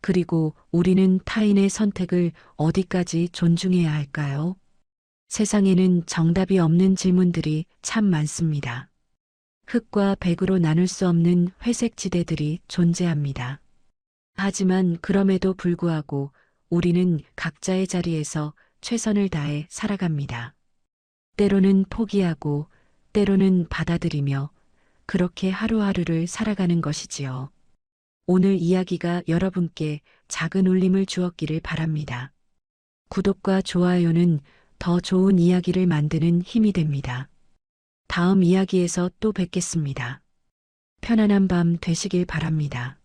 그리고 우리는 타인의 선택을 어디까지 존중해야 할까요? 세상에는 정답이 없는 질문들이 참 많습니다. 흑과 백으로 나눌 수 없는 회색 지대들이 존재합니다. 하지만 그럼에도 불구하고 우리는 각자의 자리에서 최선을 다해 살아갑니다. 때로는 포기하고 때로는 받아들이며 그렇게 하루하루를 살아가는 것이지요. 오늘 이야기가 여러분께 작은 울림을 주었기를 바랍니다. 구독과 좋아요는 더 좋은 이야기를 만드는 힘이 됩니다. 다음 이야기에서 또 뵙겠습니다. 편안한 밤 되시길 바랍니다.